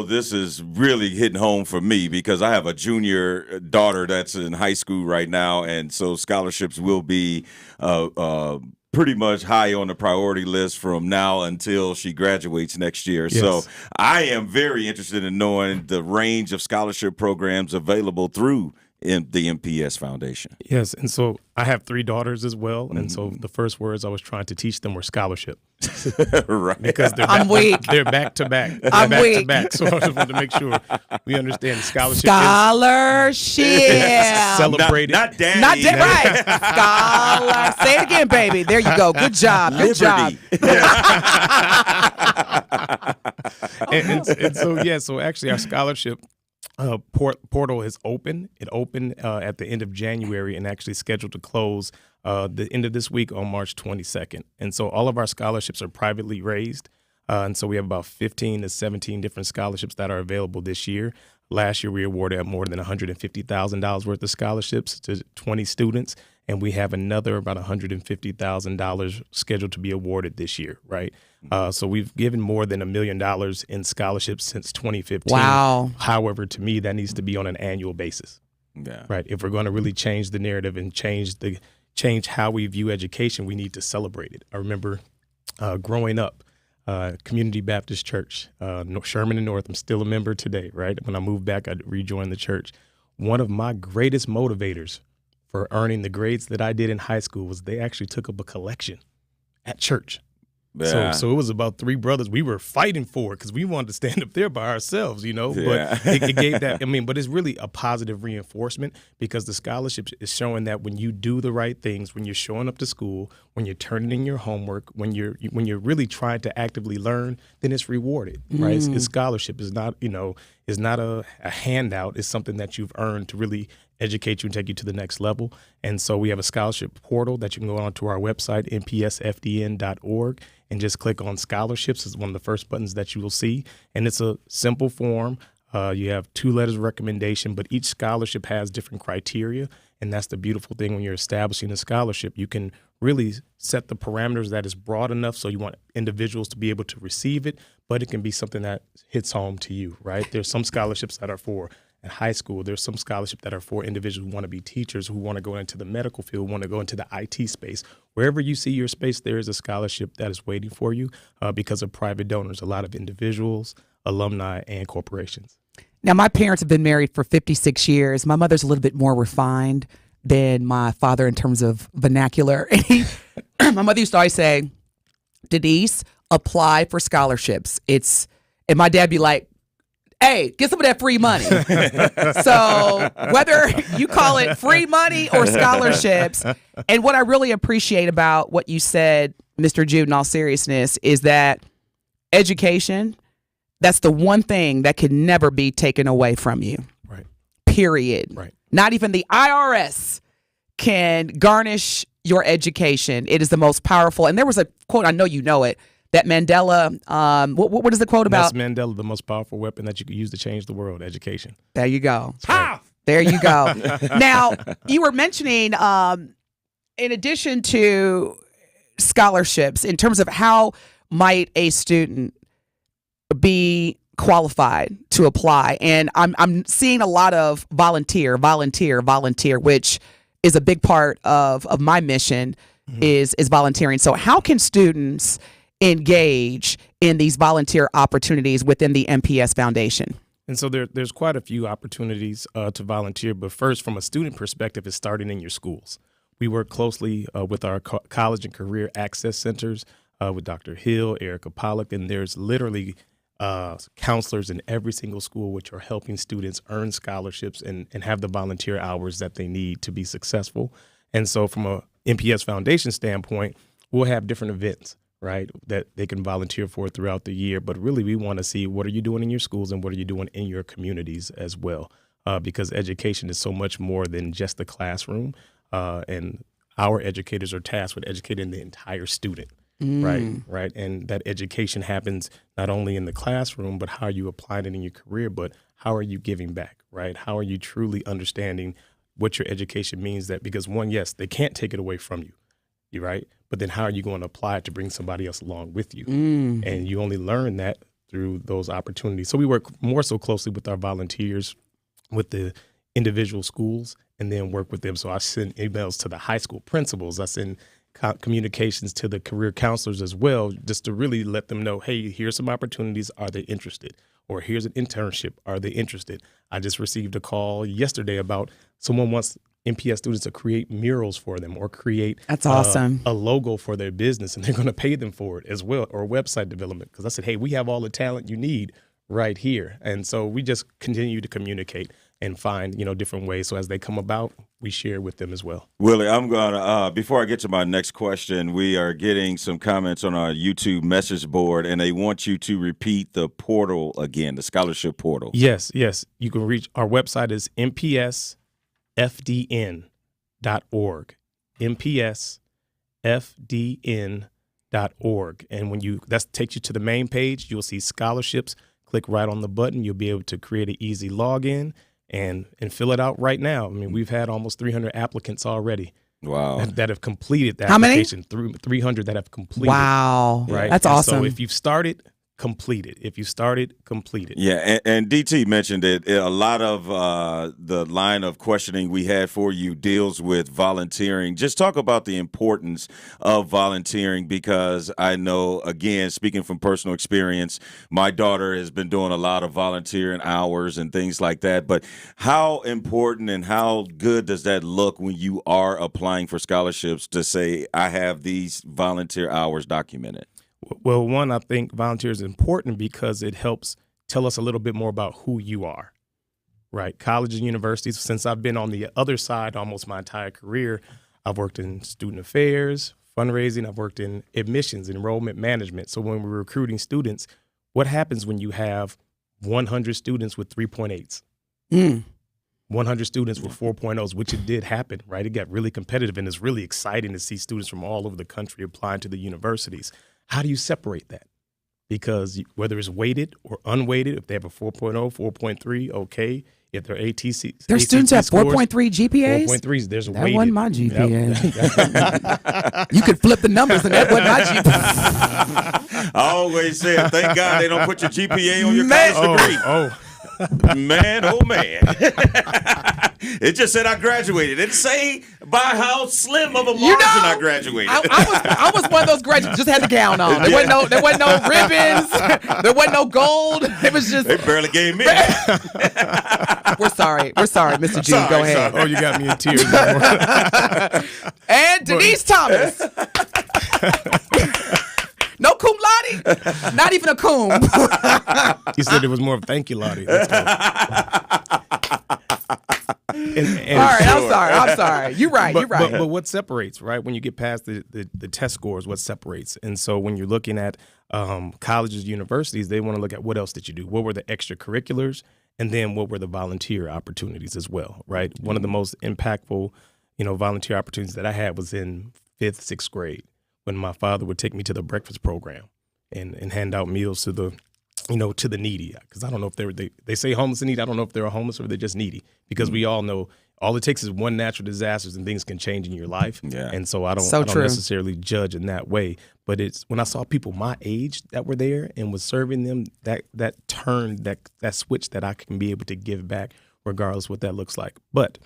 Speaker 5: this is really hitting home for me because I have a junior daughter that's in high school right now, and so scholarships will be pretty much high on the priority list from now until she graduates next year.
Speaker 3: Yes.
Speaker 5: So I am very interested in knowing the range of scholarship programs available through the MPS Foundation.
Speaker 3: Yes, and so I have 3 daughters as well, and so the first words I was trying to teach them were scholarship.
Speaker 5: Right.
Speaker 3: Because they're they're back to back.
Speaker 1: I'm weak.
Speaker 3: To back. So I just wanted to make sure we understand scholarship.
Speaker 1: Scholarship.
Speaker 3: Celebrated.
Speaker 5: Not daddy.
Speaker 1: Not right. Scholar. Say it again, baby. There you go. Good job. Good job.
Speaker 3: So actually our scholarship portal is open. It opened at the end of January and actually scheduled to close the end of this week on March 22nd. And so all of our scholarships are privately raised. And so we have about 15 to 17 different scholarships that are available this year. Last year, we awarded more than $150,000 worth of scholarships to 20 students. And we have another about $150,000 scheduled to be awarded this year, right? So we've given more than $1 million in scholarships since 2015.
Speaker 1: Wow.
Speaker 3: However, to me, that needs to be on an annual basis, right? If we're going to really change the narrative and change how we view education, we need to celebrate it. I remember growing up, Community Baptist Church, Sherman and North. I'm still a member today, right? When I moved back, I rejoined the church. One of my greatest motivators for earning the grades that I did in high school was they actually took up a collection at church.
Speaker 5: Yeah.
Speaker 3: So it was about 3 brothers. We were fighting for it because we wanted to stand up there by ourselves,
Speaker 5: Yeah.
Speaker 3: But it gave that. But it's really a positive reinforcement because the scholarship is showing that when you do the right things, when you're showing up to school, when you're turning in your homework, when you're really trying to actively learn, then it's rewarded, right? It's scholarship. It's not a handout. It's something that you've earned to really educate you and take you to the next level. And so we have a scholarship portal that you can go onto our website, mpsfdn.org, and just click on scholarships. It's one of the first buttons that you will see. And it's a simple form. You have 2 letters of recommendation, but each scholarship has different criteria. And that's the beautiful thing when you're establishing a scholarship. You can really set the parameters that is broad enough so you want individuals to be able to receive it, but it can be something that hits home to you, right? There's some scholarships that are for in high school. There's some scholarships that are for individuals who want to be teachers, who want to go into the medical field, want to go into the IT space. Wherever you see your space, there is a scholarship that is waiting for you because of private donors, a lot of individuals, alumni, and corporations.
Speaker 1: Now, my parents have been married for 56 years. My mother's a little bit more refined than my father in terms of vernacular. My mother used to always say, Denise, apply for scholarships. And my dad be like, hey, get some of that free money. So whether you call it free money or scholarships, and what I really appreciate about what you said, Mr. Jude, in all seriousness, is that education, that's the one thing that can never be taken away from you.
Speaker 3: Right.
Speaker 1: period.
Speaker 3: Right. Not
Speaker 1: even the IRS can garnish your education. It is the most powerful. And there was a quote, I know you know it, that Mandela, what is the quote about?
Speaker 3: That's Mandela, the most powerful weapon that you could use to change the world, education.
Speaker 1: There you go. Right. There you go. Now, you were mentioning, in addition to scholarships, in terms of how might a student be qualified to apply, and I'm seeing a lot of volunteer, which is a big part of my mission, is volunteering. So how can students engage in these volunteer opportunities within the MPS Foundation?
Speaker 3: And so there's quite a few opportunities to volunteer, but first, from a student perspective, it's starting in your schools. We work closely with our college and career access centers with Dr. Hill, Erica Pollock, and there's literally counselors in every single school which are helping students earn scholarships and have the volunteer hours that they need to be successful. And so from a MPS Foundation standpoint, we'll have different events, right, that they can volunteer for throughout the year. But really, we want to see what are you doing in your schools and what are you doing in your communities as well, because education is so much more than just the classroom. And our educators are tasked with educating the entire student. Right. And that education happens not only in the classroom, but how you apply it in your career, but how are you giving back, right? How are you truly understanding what your education means? That because one, yes, they can't take it away from you, right? But then how are you going to apply it to bring somebody else along with you? And you only learn that through those opportunities. So we work more so closely with our volunteers, with the individual schools, and then work with them. So I send emails to the high school principals. I send communications to the career counselors as well, just to really let them know, hey, here's some opportunities. Are they interested? Or here's an internship. Are they interested? I just received a call yesterday about someone wants MPS students to create murals for them or create
Speaker 1: That's awesome.
Speaker 3: A logo for their business, and they're going to pay them for it as well, or website development. Because I said, hey, we have all the talent you need right here. And so we just continue to communicate and find, different ways. So as they come about, we share with them as well.
Speaker 5: Willie, I'm going to, before I get to my next question, we are getting some comments on our YouTube message board, and they want you to repeat the portal again, the scholarship portal.
Speaker 3: Yes. You can reach, our website is mpsfdn.org, mpsfdn.org. And that takes you to the main page, you'll see scholarships. Click right on the button. You'll be able to create an easy login and fill it out right now. I mean, we've had almost 300 applicants already.
Speaker 5: Wow.
Speaker 3: That have completed the
Speaker 1: How
Speaker 3: application.
Speaker 1: many?
Speaker 3: 300 that have completed.
Speaker 1: Wow.
Speaker 3: Right.
Speaker 1: That's awesome.
Speaker 3: So if you've started, complete it. If you started, complete it.
Speaker 5: Yeah, and DT mentioned it. A lot of the line of questioning we had for you deals with volunteering. Just talk about the importance of volunteering, because I know, again, speaking from personal experience, my daughter has been doing a lot of volunteering hours and things like that. But how important and how good does that look when you are applying for scholarships to say, I have these volunteer hours documented?
Speaker 3: Well, one, I think volunteer is important because it helps tell us a little bit more about who you are, right? Colleges and universities, since I've been on the other side almost my entire career, I've worked in student affairs, fundraising, I've worked in admissions, enrollment management. So when we're recruiting students, what happens when you have 100 students with 3.8s? 100 students with 4.0s, which it did happen, right? It got really competitive, and it's really exciting to see students from all over the country applying to the universities. How do you separate that? Because whether it's weighted or unweighted, if they have a 4.0, 4.3, okay. If they're ATC,
Speaker 1: there's students that have 4.3 GPAs.
Speaker 3: 4.3s. There's
Speaker 1: that
Speaker 3: weighted.
Speaker 1: Wasn't my GPA. You could flip the numbers, and that wasn't my GPA.
Speaker 5: I always said, thank God they don't put your GPA on your college degree. Man, oh man. It just said I graduated. It didn't say by how slim of a margin I graduated.
Speaker 1: I was one of those graduates, just had the gown on. There wasn't no ribbons. There wasn't no gold. It was just.
Speaker 5: They barely gave me.
Speaker 1: We're sorry, Mr. Jude. Go ahead.
Speaker 3: Oh, you got me in tears.
Speaker 1: And Denise Thomas. No cum laude? Not even a cum.
Speaker 3: He said it was more of thank you, Lottie. Let's go.
Speaker 1: And all right, I'm sorry. You're right.
Speaker 3: But what separates, right? When you get past the test scores, what separates? And so when you're looking at colleges, universities, they want to look at what else did you do? What were the extracurriculars? And then what were the volunteer opportunities as well, right? One of the most impactful, volunteer opportunities that I had was in 5th, 6th grade when my father would take me to the breakfast program and hand out meals to the to the needy. Because I don't know if they say homeless and needy. I don't know if they're homeless or they're just needy, because we all know all it takes is one natural disaster and things can change in your life. Yeah. And so I don't necessarily judge in that way. But it's when I saw people my age that were there and was serving them, that turned that switch that I can be able to give back regardless what that looks like. But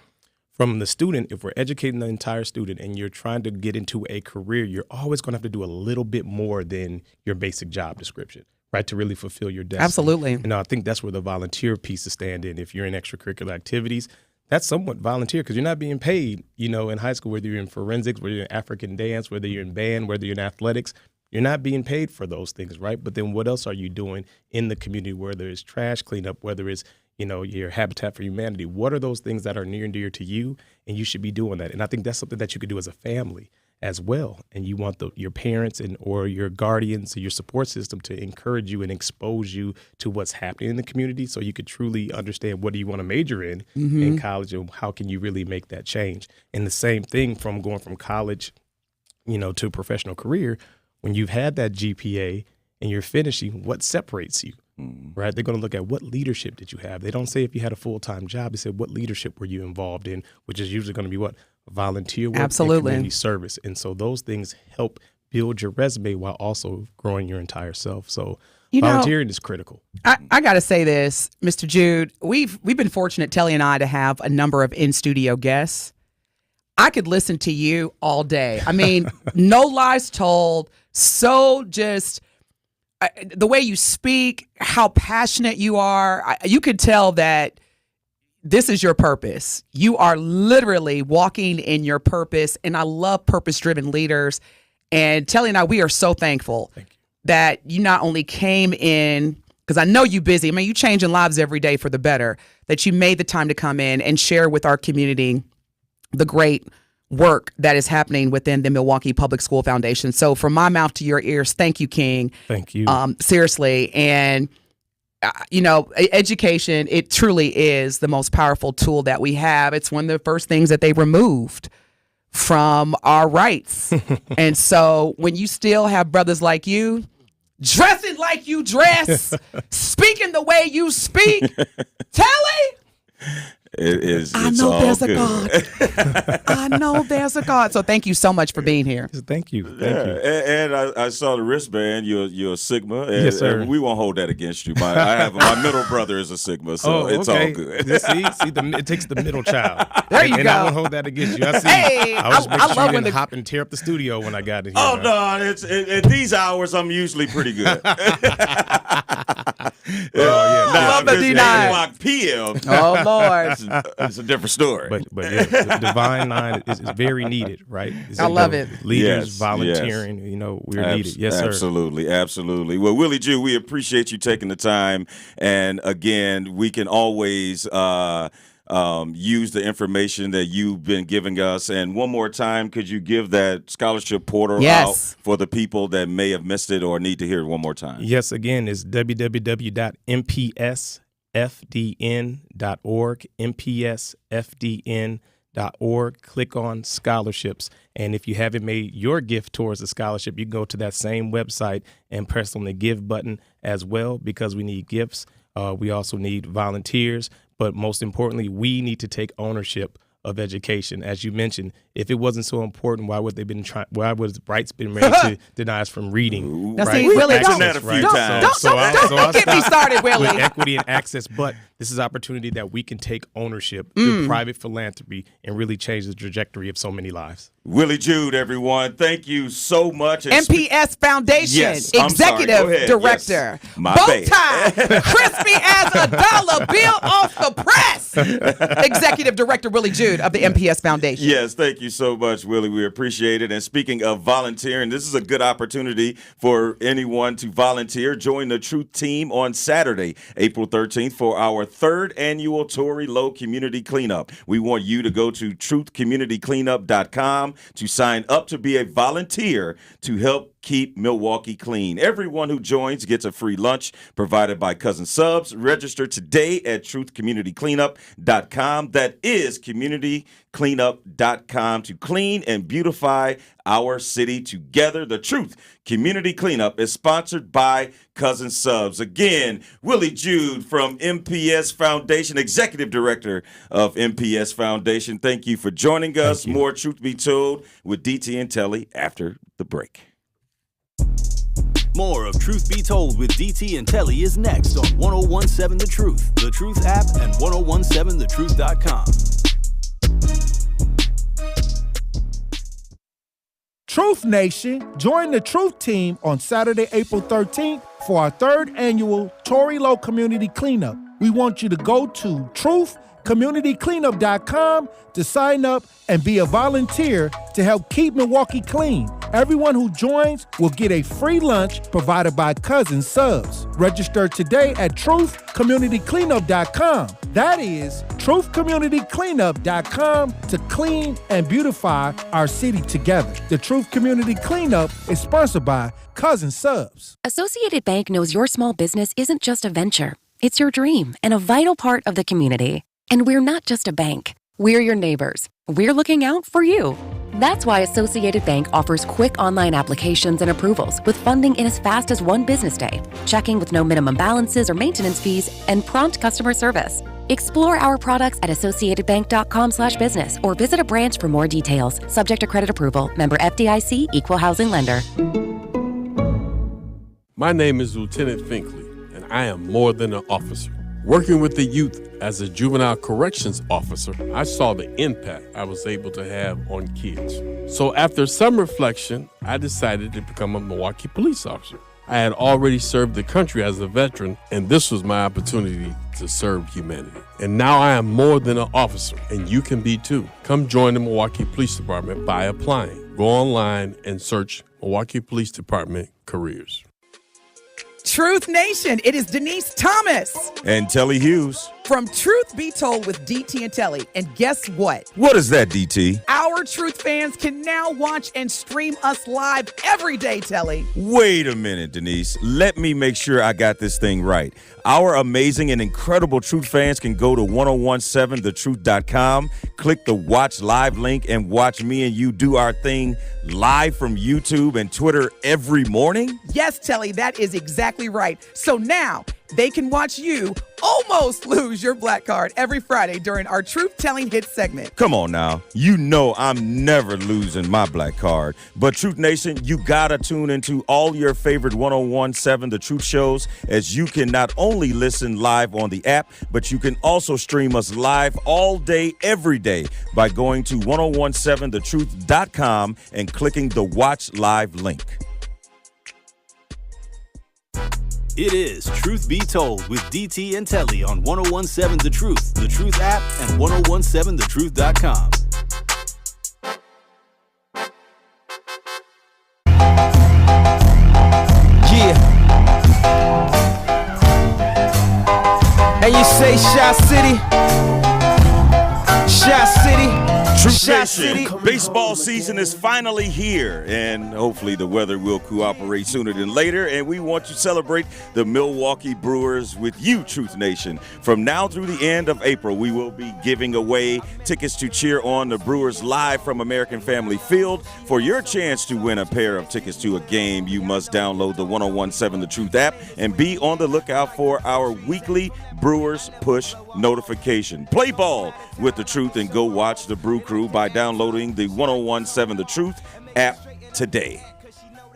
Speaker 3: from the student, if we're educating the entire student and you're trying to get into a career, you're always going to have to do a little bit more than your basic job description, right, to really fulfill your destiny.
Speaker 1: Absolutely.
Speaker 3: And I think that's where the volunteer pieces stand in. If you're in extracurricular activities, that's somewhat volunteer because you're not being paid, in high school, whether you're in forensics, whether you're in African dance, whether you're in band, whether you're in athletics. You're not being paid for those things, right? But then what else are you doing in the community, whether it's trash cleanup, whether it's, your Habitat for Humanity? What are those things that are near and dear to you? And you should be doing that. And I think that's something that you could do as a family as well. And you want your parents or your guardians or your support system to encourage you and expose you to what's happening in the community so you could truly understand what do you want to major in college and how can you really make that change. And the same thing from going from college, to a professional career. When you've had that GPA and you're finishing, what separates you, right? They're going to look at what leadership did you have. They don't say if you had a full-time job. They say what leadership were you involved in, which is usually going to be what? Volunteer work and community service. And so those things help build your resume while also growing your entire self. So volunteering is critical.
Speaker 1: I got to say this, Mr. Jude. We've been fortunate, Telly and I, to have a number of in-studio guests. I could listen to you all day. I mean, no lies told. So just the way you speak, how passionate you are, you could tell that this is your purpose. You are literally walking in your purpose. And I love purpose-driven leaders. And Telly and I, we are so thankful that you not only came in, because I know you're busy. I mean, you're changing lives every day for the better, that you made the time to come in and share with our community the great work that is happening within the Milwaukee Public School Foundation. So from my mouth to your ears, thank you, King.
Speaker 3: Thank you.
Speaker 1: Seriously. And, education, it truly is the most powerful tool that we have. It's one of the first things that they removed from our rights. And so when you still have brothers like you, dressing like you dress, speaking the way you speak, Telly,
Speaker 5: I know
Speaker 1: there's a God. I know there's a God. So thank you so much for being here.
Speaker 3: Thank you.
Speaker 5: And I saw the wristband. You're a Sigma. And,
Speaker 3: yes, sir.
Speaker 5: And we won't hold that against you. My middle brother is a Sigma, so it's all good.
Speaker 3: See, it takes the middle child.
Speaker 1: There you go.
Speaker 3: And I won't hold that against you. I see.
Speaker 1: Hey,
Speaker 3: I was making sure
Speaker 1: love
Speaker 3: you
Speaker 1: when
Speaker 3: didn't hop and tear up the studio when I got in here.
Speaker 5: Oh no, at these hours I'm usually pretty good.
Speaker 1: I love the D9.
Speaker 5: 8 p.m.
Speaker 1: Oh Lord.
Speaker 5: It's a different story.
Speaker 3: But yeah, the Divine Nine is very needed, right?
Speaker 1: I love it.
Speaker 3: Leaders volunteering, we're needed. Yes, sir.
Speaker 5: Absolutely. Well, Willie Jude, we appreciate you taking the time. And again, we can always use the information that you've been giving us. And one more time, could you give that scholarship portal out for the people that may have missed it or need to hear it one more time?
Speaker 3: Yes, again, it's www.mpsfdn.org, mpsfdn.org. Click on scholarships. And if you haven't made your gift towards the scholarship, you can go to that same website and press on the give button as well, because we need gifts. We also need volunteers. But most importantly, we need to take ownership of education. As you mentioned, if it wasn't so important, why would rights been made to deny us from reading?
Speaker 1: Now, see, Willie, don't get me started, Willie.
Speaker 3: With equity and access, but this is opportunity that we can take ownership through private philanthropy and really change the trajectory of so many lives.
Speaker 5: Willie Jude, everyone, thank you so much.
Speaker 1: MPS Foundation Executive Director.
Speaker 5: Yes. My
Speaker 1: Bow tie, crispy as a dollar bill off the press. Executive Director Willie Jude of the MPS Foundation.
Speaker 5: Yes, thank you so much, Willie. We appreciate it. And speaking of volunteering, this is a good opportunity for anyone to volunteer. Join the Truth Team on Saturday, April 13th, for our 3rd annual Tory Low Community Cleanup. We want you to go to truthcommunitycleanup.com to sign up to be a volunteer to help keep Milwaukee clean. Everyone who joins gets a free lunch provided by Cousin Subs. Register today at truthcommunitycleanup.com. That is communitycleanup.com to clean and beautify our city together. The Truth Community Cleanup is sponsored by Cousin Subs. Again, Willie Jude from MPS Foundation, Executive Director of MPS Foundation. Thank you for joining us. More Truth Be Told with DT and Telly after the break.
Speaker 6: More of Truth Be Told with DT and Telly is next on 1017 The Truth, The Truth app, and 1017thetruth.com.
Speaker 12: Truth Nation, join the Truth Team on Saturday, April 13th for our third annual Tory Low Community Cleanup. We want you to go to truthcommunitycleanup.com to sign up and be a volunteer to help keep Milwaukee clean. Everyone who joins will get a free lunch provided by Cousin Subs. Register today at truthcommunitycleanup.com. That is truthcommunitycleanup.com to clean and beautify our city together. The Truth Community Cleanup is sponsored by Cousin Subs.
Speaker 4: Associated Bank knows your small business isn't just a venture. It's your dream and a vital part of the community. And we're not just a bank. We're your neighbors. We're looking out for you. That's why Associated Bank offers quick online applications and approvals with funding in as fast as one business day, checking with no minimum balances or maintenance fees, and prompt customer service. Explore our products at associatedbank.com/business or visit a branch for more details. Subject to credit approval. Member FDIC, Equal Housing Lender.
Speaker 8: My name is Lieutenant Finkley, and I am more than an officer. Working with the youth as a juvenile corrections officer, I saw the impact I was able to have on kids. So after some reflection, I decided to become a Milwaukee police officer. I had already served the country as a veteran, and this was my opportunity to serve humanity. And now I am more than an officer, and you can be too. Come join the Milwaukee Police Department by applying. Go online and search Milwaukee Police Department careers.
Speaker 1: Truth Nation, it is Denise Thomas
Speaker 5: and Telly Hughes
Speaker 1: from Truth Be Told with DT and Telly. And guess what?
Speaker 5: What is that, DT?
Speaker 1: Our Truth fans can now watch and stream us live every day, Telly.
Speaker 5: Wait a minute, Denise. Let me make sure I got this thing right. Our amazing and incredible Truth fans can go to 1017thetruth.com, click the Watch Live link, and watch me and you do our thing live from YouTube and Twitter every morning?
Speaker 1: Yes, Telly, that is exactly right. So now they can watch you almost lose your black card every Friday during our Truth Telling Hits segment.
Speaker 5: Come on now. You know I'm never losing my black card. But Truth Nation, you gotta tune into all your favorite 1017 The Truth shows, as you can not only listen live on the app, but you can also stream us live all day, every day by going to 1017thetruth.com and clicking the Watch Live link.
Speaker 6: It is Truth Be Told with DT and Telly on 1017 The Truth, The Truth app, and 1017thetruth.com.
Speaker 9: Yeah. And you say Shy City? Shy City?
Speaker 5: Truth Nation, baseball season is finally here, and hopefully the weather will cooperate sooner than later, and we want to celebrate the Milwaukee Brewers with you, Truth Nation. From now through the end of April, we will be giving away tickets to cheer on the Brewers live from American Family Field. For your chance to win a pair of tickets to a game, you must download the 1017 The Truth app and be on the lookout for our weekly Brewers push notification. Play ball with the Truth and go watch the Brew Crew by downloading the 1017 The Truth app today.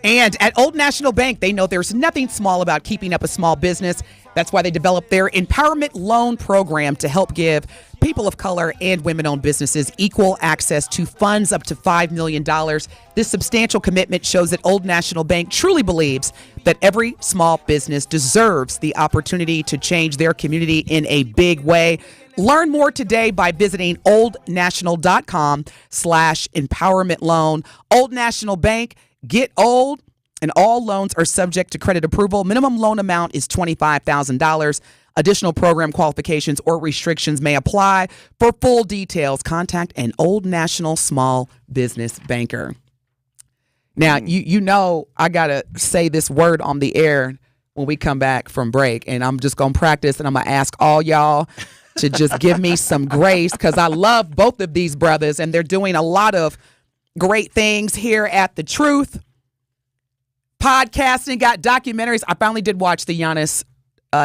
Speaker 1: And at Old National Bank, they know there's nothing small about keeping up a small business. That's why they developed their Empowerment Loan Program to help give people of color and women-owned businesses equal access to funds up to $5 million. This substantial commitment shows that Old National Bank truly believes that every small business deserves the opportunity to change their community in a big way. Learn more today by visiting oldnational.com/empowerment loan. Old National Bank, get old. And all loans are subject to credit approval. Minimum loan amount is $25,000. Additional program qualifications or restrictions may apply. For full details, contact an Old National small business banker. Now, you know I got to say this word on the air when we come back from break, and I'm just going to practice, and I'm going to ask all y'all to just give me some grace because I love both of these brothers, and they're doing a lot of great things here at The Truth. Podcasting, got documentaries. I finally did watch the Giannis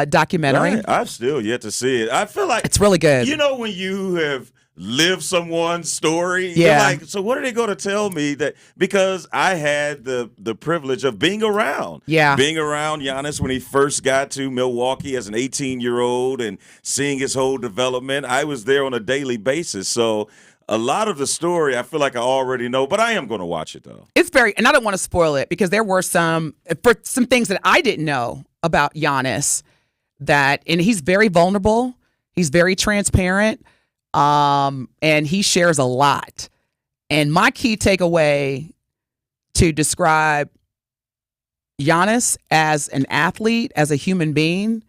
Speaker 1: documentary.
Speaker 5: I've still yet to see it. I feel like
Speaker 1: it's really good.
Speaker 5: You know when you have lived someone's story,
Speaker 1: yeah.
Speaker 5: You're like, so what are they going to tell me? That because I had the privilege of being around, being around Giannis when he first got to Milwaukee as an 18-year-old and seeing his whole development. I was there on a daily basis, so a lot of the story I feel like I already know, but I am going to watch it though.
Speaker 1: It's and I don't want to spoil it because there were some things that I didn't know about Giannis and he's very vulnerable. He's very transparent. And he shares a lot. And my key takeaway to describe Giannis as an athlete, as a human being,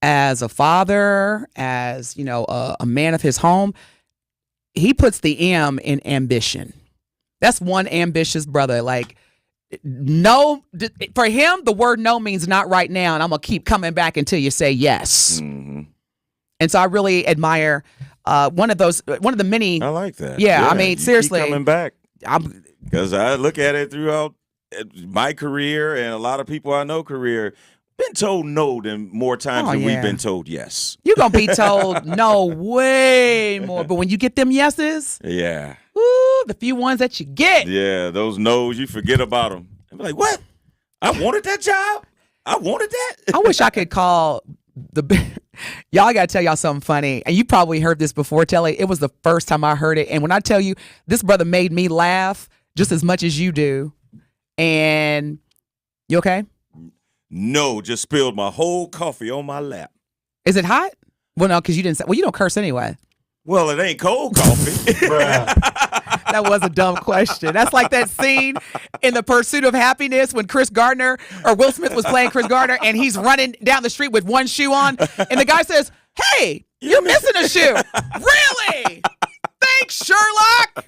Speaker 1: as a father, as, a man of his home, he puts the M in ambition. That's one ambitious brother. Like, no, for him, the word no means not right now. And I'm going to keep coming back until you say yes.
Speaker 5: Mm-hmm.
Speaker 1: And so I really admire one of the many.
Speaker 5: I like that.
Speaker 1: Yeah, I mean, seriously.
Speaker 5: Keep coming back. Because I look at it throughout my career and a lot of people I know career, been told no more times than we've been told yes.
Speaker 1: You're going to be told no way more. But when you get them yeses.
Speaker 5: Yeah.
Speaker 1: Ooh, the few ones that you get.
Speaker 5: Yeah, those no's, you forget about them. And be like, what? I wanted that job? I wanted that?
Speaker 1: I wish I could call y'all, I got to tell y'all something funny. And you probably heard this before, Telly. It was the first time I heard it. And when I tell you, this brother made me laugh just as much as you do. And you okay?
Speaker 5: No, just spilled my whole coffee on my lap.
Speaker 1: Is it hot? Well, no, because you didn't say, well, you don't curse anyway.
Speaker 5: Well, it ain't cold coffee.
Speaker 1: That was a dumb question. That's like that scene in The Pursuit of Happiness when Chris Gardner or Will Smith was playing Chris Gardner and he's running down the street with one shoe on. And the guy says, hey, you're missing a shoe. Really? Thanks, Sherlock.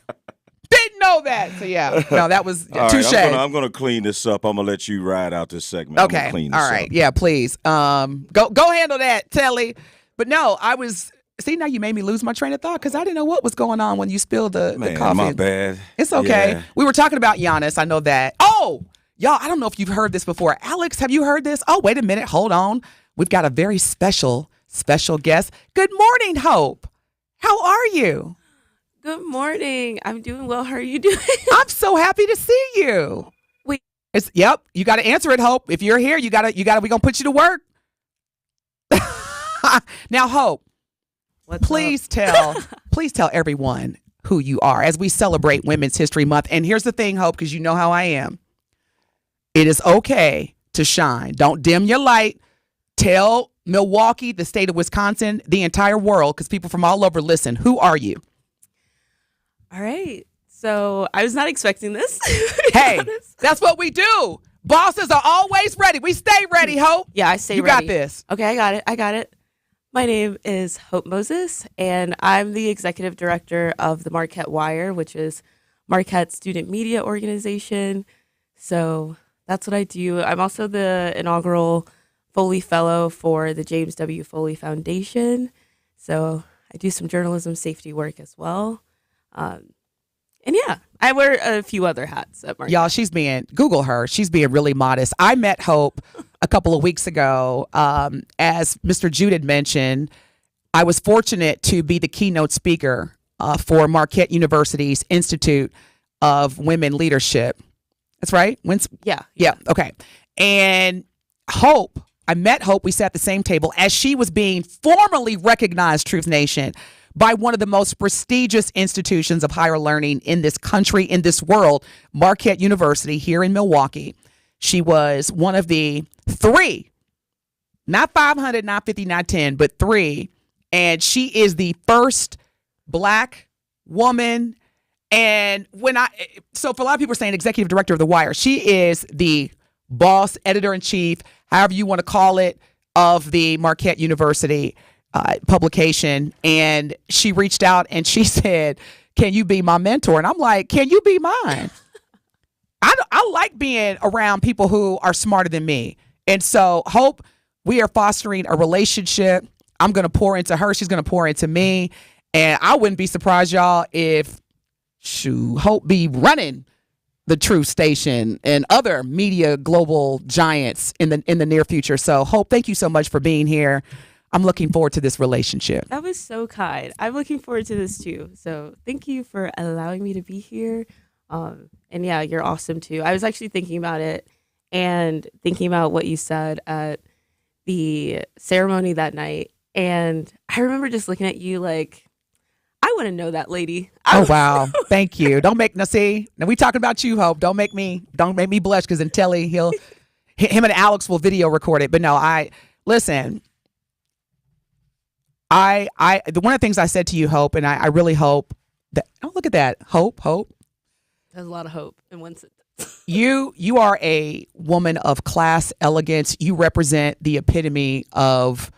Speaker 1: Didn't know that. So, yeah. No, that was touche.
Speaker 5: Right, I'm going to clean this up. I'm going to let you ride out this segment.
Speaker 1: Okay.
Speaker 5: Clean this
Speaker 1: all right.
Speaker 5: up.
Speaker 1: Yeah, please. Go handle that, Telly. But no, I was... See, now you made me lose my train of thought because I didn't know what was going on when you spilled the coffee.
Speaker 5: My bad.
Speaker 1: It's okay.
Speaker 5: Yeah.
Speaker 1: We were talking about Giannis. I know that. Oh, y'all, I don't know if you've heard this before. Alex, have you heard this? Oh, wait a minute. Hold on. We've got a very special guest. Good morning, Hope. How are you?
Speaker 10: Good morning. I'm doing well. How are you doing?
Speaker 1: I'm so happy to see you.
Speaker 10: Wait.
Speaker 1: Yep. You got to answer it, Hope. If you're here, we're going to put you to work. Now, Hope. Please tell everyone who you are as we celebrate Women's History Month. And here's the thing, Hope, because you know how I am. It is okay to shine. Don't dim your light. Tell Milwaukee, the state of Wisconsin, the entire world, because people from all over listen. Who are you?
Speaker 10: All right. So I was not expecting this.
Speaker 1: Hey, that's what we do. Bosses are always ready. We stay ready, Hope.
Speaker 10: Yeah, I stay
Speaker 1: ready. You got this.
Speaker 10: Okay, I got it. My name is Hope Moses, and I'm the executive director of the Marquette Wire, which is Marquette's student media organization. So that's what I do. I'm also the inaugural Foley Fellow for the James W. Foley Foundation. So I do some journalism safety work as well. And yeah, I wear a few other hats at Marquette.
Speaker 1: Y'all, Google her. She's being really modest. I met Hope a couple of weeks ago. As Mr. Jude had mentioned, I was fortunate to be the keynote speaker for Marquette University's Institute of Women Leadership. That's right? Yeah. Okay. And Hope, I met Hope. We sat at the same table as she was being formally recognized, Truth Nation, by one of the most prestigious institutions of higher learning in this country, in this world, Marquette University here in Milwaukee. She was one of the 3, not 500, not 50, not 10, but 3. And she is the first Black woman. And so for a lot of people are saying executive director of The Wire, she is the boss, editor-in-chief, however you want to call it, of the Marquette University publication. And she reached out and she said, can you be my mentor? And I'm like, can you be mine? I like being around people who are smarter than me. And so, Hope, we are fostering a relationship. I'm going to pour into her. She's going to pour into me. And I wouldn't be surprised, y'all, if Hope be running the Truth Station and other media global giants in the near future. So, Hope, thank you so much for being here. I'm looking forward to this relationship.
Speaker 10: That was so kind. I'm looking forward to this too. So thank you for allowing me to be here. And yeah, you're awesome too. I was actually thinking about it and thinking about what you said at the ceremony that night. And I remember just looking at you like, I want to know that lady.
Speaker 1: Oh, wow. Thank you. Don't make, now we talking about you, Hope. Don't make me blush, because in Telly, him and Alex will video record it. But no, listen, one of the things I said to you, Hope, and I really hope that, oh, look at that. Hope.
Speaker 10: There's a lot of hope in one sentence.
Speaker 1: You are a woman of class, elegance. You represent the epitome of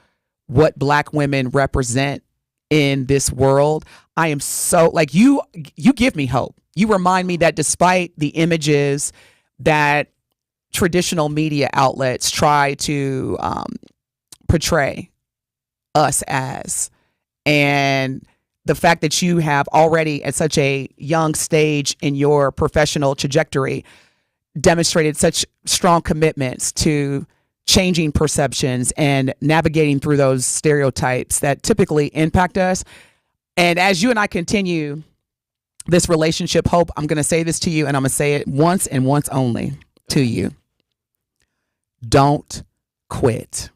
Speaker 1: what Black women represent in this world. I am so, like, you give me hope. You remind me that despite the images that traditional media outlets try to portray us as, and the fact that you have already at such a young stage in your professional trajectory demonstrated such strong commitments to changing perceptions and navigating through those stereotypes that typically impact us. And as you and I continue this relationship, Hope, I'm going to say this to you, and I'm going to say it once and once only to you. Don't quit.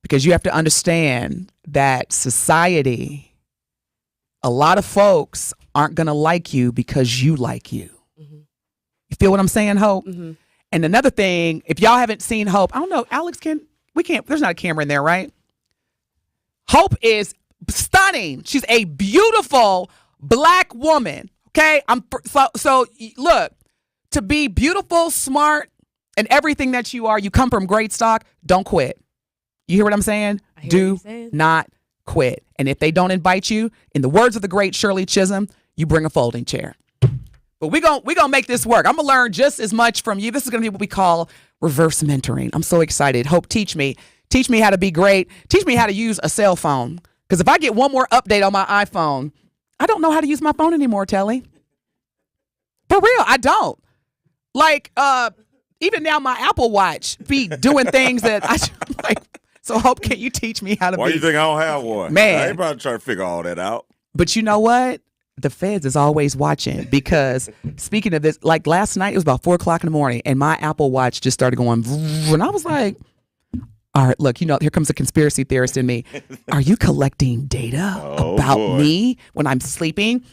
Speaker 1: Because you have to understand that society, a lot of folks aren't going to like you because you like you. Mm-hmm. You feel what I'm saying, Hope? Mm-hmm. And another thing, if y'all haven't seen Hope, I don't know, Alex, there's not a camera in there, right? Hope is stunning. She's a beautiful Black woman. Okay. So look, to be beautiful, smart, and everything that you are, you come from great stock. Don't quit. You hear what I'm saying? Do not quit. And if they don't invite you, in the words of the great Shirley Chisholm, you bring a folding chair. But we're gonna make this work. I'm gonna learn just as much from you. This is gonna be what we call reverse mentoring. I'm so excited. Hope, teach me how to be great. Teach me how to use a cell phone. Because if I get one more update on my iPhone, I don't know how to use my phone anymore, Telly. For real, I don't. Like, even now my Apple Watch be doing things that I like. So, Hope, can you teach me how to
Speaker 5: Why do you think I don't have one?
Speaker 1: Man.
Speaker 5: I ain't about to try to figure all that out.
Speaker 1: But you know what? The feds is always watching, because speaking of this, like last night, it was about 4:00 in the morning and my Apple Watch just started going, and I was like, all right, look, here comes a conspiracy theorist in me. Are you collecting data about me when I'm sleeping?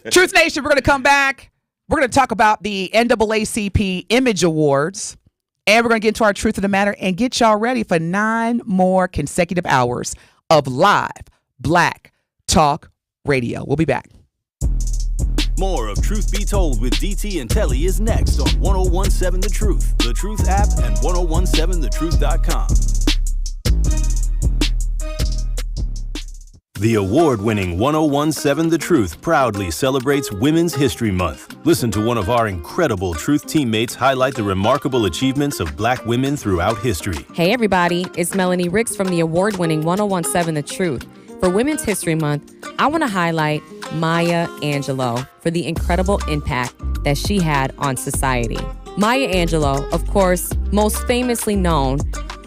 Speaker 1: Truth Nation, we're going to come back. We're going to talk about the NAACP Image Awards. And we're going to get into our truth of the matter and get y'all ready for 9 more consecutive hours of live Black Talk Radio. We'll be back.
Speaker 6: More of Truth Be Told with DT and Telly is next on 1017 The Truth, The Truth app, and 1017thetruth.com. The award-winning 1017 The Truth proudly celebrates Women's History Month. Listen to one of our incredible Truth teammates highlight the remarkable achievements of Black women throughout history.
Speaker 7: Hey everybody, it's Melanie Ricks from the award-winning 1017 The Truth. For Women's History Month, I want to highlight Maya Angelou for the incredible impact that she had on society. Maya Angelou, of course, most famously known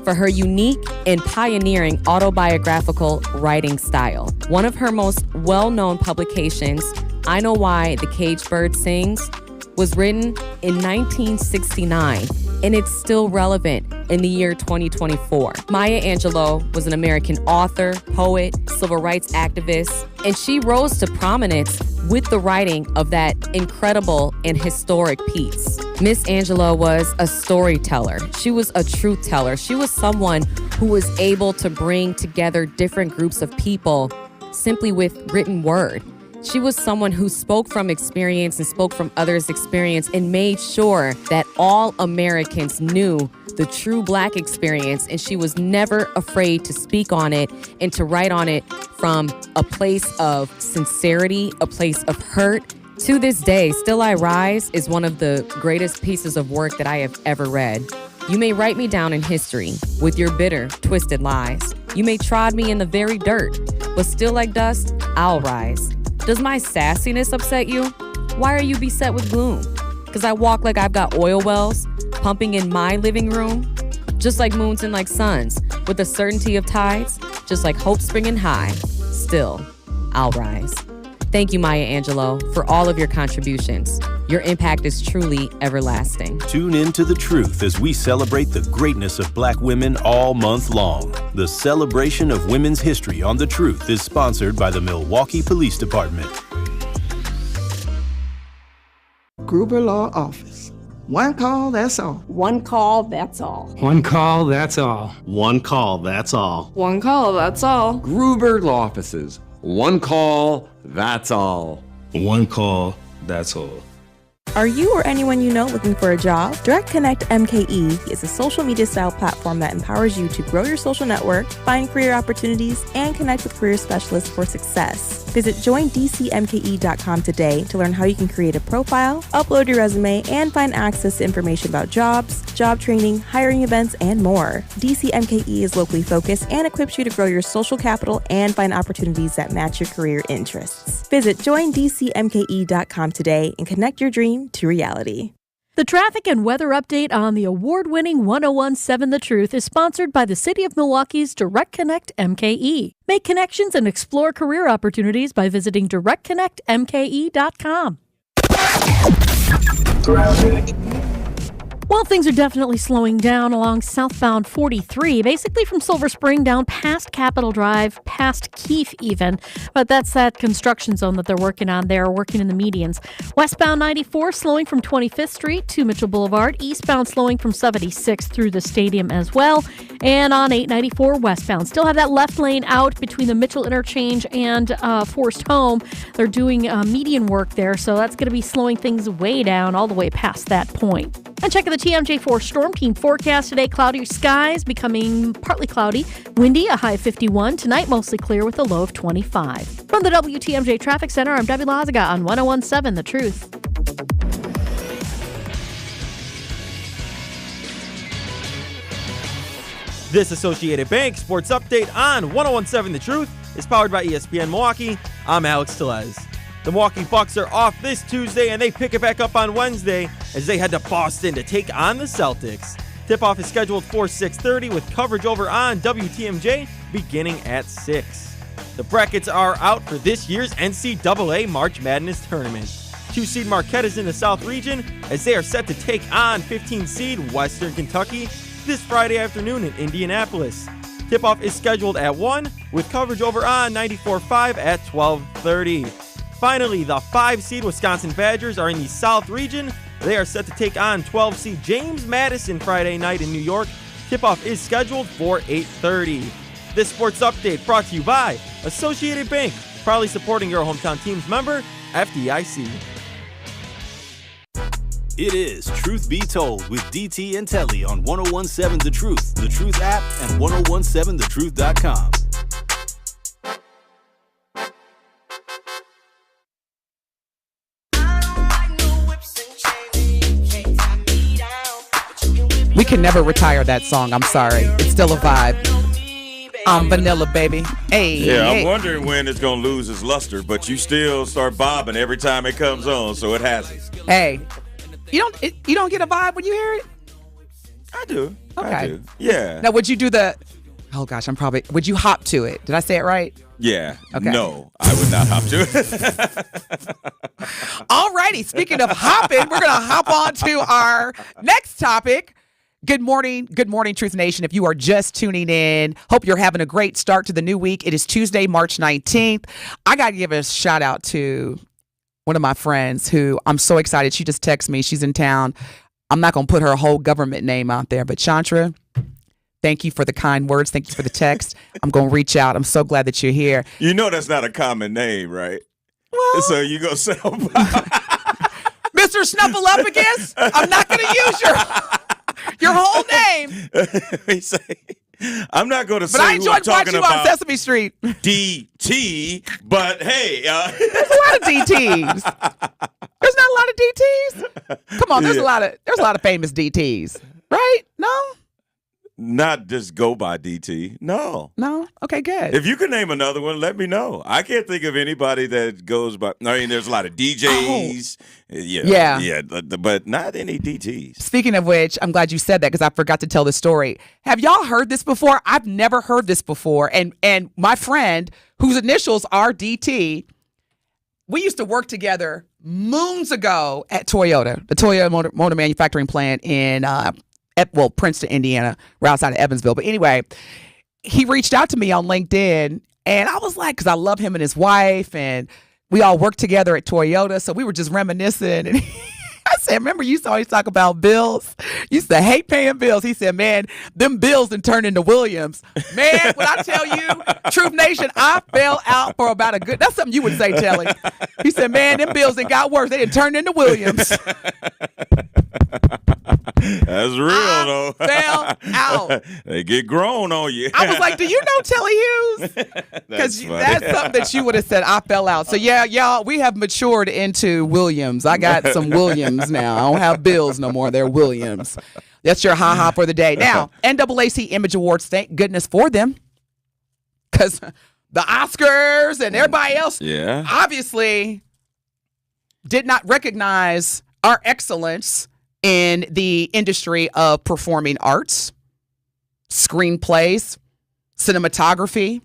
Speaker 7: for her unique and pioneering autobiographical writing style. One of her most well-known publications, I Know Why the Caged Bird Sings, was written in 1969, and it's still relevant in the year 2024. Maya Angelou was an American author, poet, civil rights activist, and she rose to prominence with the writing of that incredible and historic piece. Miss Angelou was a storyteller. She was a truth teller. She was someone who was able to bring together different groups of people simply with written word. She was someone who spoke from experience and spoke from others' experience and made sure that all Americans knew the true Black experience, and she was never afraid to speak on it and to write on it from a place of sincerity, a place of hurt, To this day, Still I Rise is one of the greatest pieces of work that I have ever read. You may write me down in history with your bitter, twisted lies. You may trod me in the very dirt, but still like dust, I'll rise. Does my sassiness upset you? Why are you beset with gloom? Because I walk like I've got oil wells pumping in my living room? Just like moons and like suns, with the certainty of tides, just like hope springing high, still, I'll rise. Thank you, Maya Angelou, for all of your contributions. Your impact is truly everlasting.
Speaker 6: Tune in to The Truth as we celebrate the greatness of Black women all month long. The celebration of women's history on The Truth is sponsored by the Milwaukee Police Department.
Speaker 11: Gruber Law Office. One call, that's all.
Speaker 13: One call, that's all.
Speaker 9: One call, that's all.
Speaker 14: One call, that's all.
Speaker 13: One call, that's all.
Speaker 15: Gruber Law Offices. One call, that's all.
Speaker 14: One call, that's all.
Speaker 16: Are you or anyone you know looking for a job? Direct Connect MKE is a social media style platform that empowers you to grow your social network, find career opportunities, and connect with career specialists for success. Visit joindcmke.com today to learn how you can create a profile, upload your resume, and find access to information about jobs, job training, hiring events, and more. DCMKE is locally focused and equips you to grow your social capital and find opportunities that match your career interests. Visit joindcmke.com today and connect your dream to reality.
Speaker 17: The traffic and weather update on the award-winning 1017 The Truth is sponsored by the City of Milwaukee's Direct Connect MKE. Make connections and explore career opportunities by visiting directconnectmke.com. Well, things are definitely slowing down along southbound 43, basically from Silver Spring down past Capitol Drive, past Keefe even. But that's that construction zone that they're working on there, working in the medians. Westbound 94 slowing from 25th Street to Mitchell Boulevard. Eastbound slowing from 76th through the stadium as well. And on 894 westbound, still have that left lane out between the Mitchell Interchange and Forest Home. They're doing median work there, so that's going to be slowing things way down all the way past that point. And check out the TMJ4 Storm Team forecast today. Cloudy skies, becoming partly cloudy. Windy, a high of 51. Tonight, mostly clear with a low of 25. From the WTMJ Traffic Center, I'm Debbie Lazaga on 1017 The Truth.
Speaker 27: This Associated Bank Sports Update on 1017 The Truth is powered by ESPN Milwaukee. I'm Alex Tellez. The Milwaukee Bucks are off this Tuesday, and they pick it back up on Wednesday as they head to Boston to take on the Celtics. Tip-off is scheduled for 6:30 with coverage over on WTMJ beginning at 6. The brackets are out for this year's NCAA March Madness tournament. 2-seed Marquette is in the South region as they are set to take on 15-seed Western Kentucky this Friday afternoon in Indianapolis. Tip-off is scheduled at 1 with coverage over on 94.5 at 12:30. Finally, the 5-seed Wisconsin Badgers are in the South region. They are set to take on 12-seed James Madison Friday night in New York. Tip-off is scheduled for 8:30. This sports update brought to you by Associated Bank, proudly supporting your hometown team's member, FDIC.
Speaker 6: It is Truth Be Told with DT and Telly on 1017 The Truth, The Truth app, and 1017thetruth.com.
Speaker 1: We can never retire that song. I'm sorry. It's still a vibe. I'm vanilla, baby. Hey.
Speaker 5: Yeah,
Speaker 1: hey.
Speaker 5: I'm wondering when it's going to lose its luster, but you still start bobbing every time it comes on, so it hasn't.
Speaker 1: Hey. You don't get a vibe when you hear it?
Speaker 5: I do.
Speaker 1: Okay.
Speaker 5: I do. Yeah.
Speaker 1: Now, would you do the... Oh, gosh, would you hop to it? Did I say it right?
Speaker 5: Yeah.
Speaker 1: Okay.
Speaker 5: No, I would not hop to it.
Speaker 1: All righty. Speaking of hopping, we're going to hop on to our next topic. Good morning, Truth Nation. If you are just tuning in, hope you're having a great start to the new week. It is Tuesday, March 19th. I got to give a shout out to one of my friends who I'm so excited. She just texted me. She's in town. I'm not going to put her whole government name out there, but Chantra, thank you for the kind words. Thank you for the text. I'm going to reach out. I'm so glad that you're here.
Speaker 5: You know that's not a common name, right?
Speaker 1: Well,
Speaker 5: so you go sell.
Speaker 1: Mr. Snuffleupagus, I'm not going to use your whole name.
Speaker 5: We say I'm not going to say
Speaker 1: But I
Speaker 5: who I'm
Speaker 1: enjoyed
Speaker 5: talking
Speaker 1: watching you on
Speaker 5: about.
Speaker 1: Sesame Street.
Speaker 5: DT, but hey.
Speaker 1: There's a lot of DTs. There's not a lot of DTs? Come on, there's a lot of famous DTs. Right? No?
Speaker 5: Not just go by DT. No.
Speaker 1: No? Okay, good.
Speaker 5: If you can name another one, let me know. I can't think of anybody that goes by. I mean, there's a lot of DJs. Yeah, but not any DTs.
Speaker 1: Speaking of which, I'm glad you said that because I forgot to tell the story. Have y'all heard this before? I've never heard this before. And my friend, whose initials are DT, we used to work together moons ago at Toyota, the Toyota Motor Manufacturing Plant in Princeton, Indiana, right outside of Evansville. But anyway, he reached out to me on LinkedIn, and I was like, because I love him and his wife, and we all worked together at Toyota, so we were just reminiscing. And I said, remember, you used to always talk about bills? You used to hate paying bills. He said, man, them bills done turned into Williams. Man, when I tell you, Truth Nation, I fell out for about that's something you would say, Telly. He said, man, them bills done got worse. They done turned into Williams.
Speaker 5: That's real, though.
Speaker 1: Fell out.
Speaker 5: They get grown on you.
Speaker 1: I was like, do you know Telly Hughes? Because that's something that you would have said, I fell out. So, yeah, y'all, we have matured into Williams. I got some Williams now. I don't have Bills no more. They're Williams. That's your ha-ha for the day. Now, NAACP Image Awards, thank goodness for them. Because the Oscars and everybody else obviously did not recognize our excellence in the industry of performing arts, screenplays, cinematography.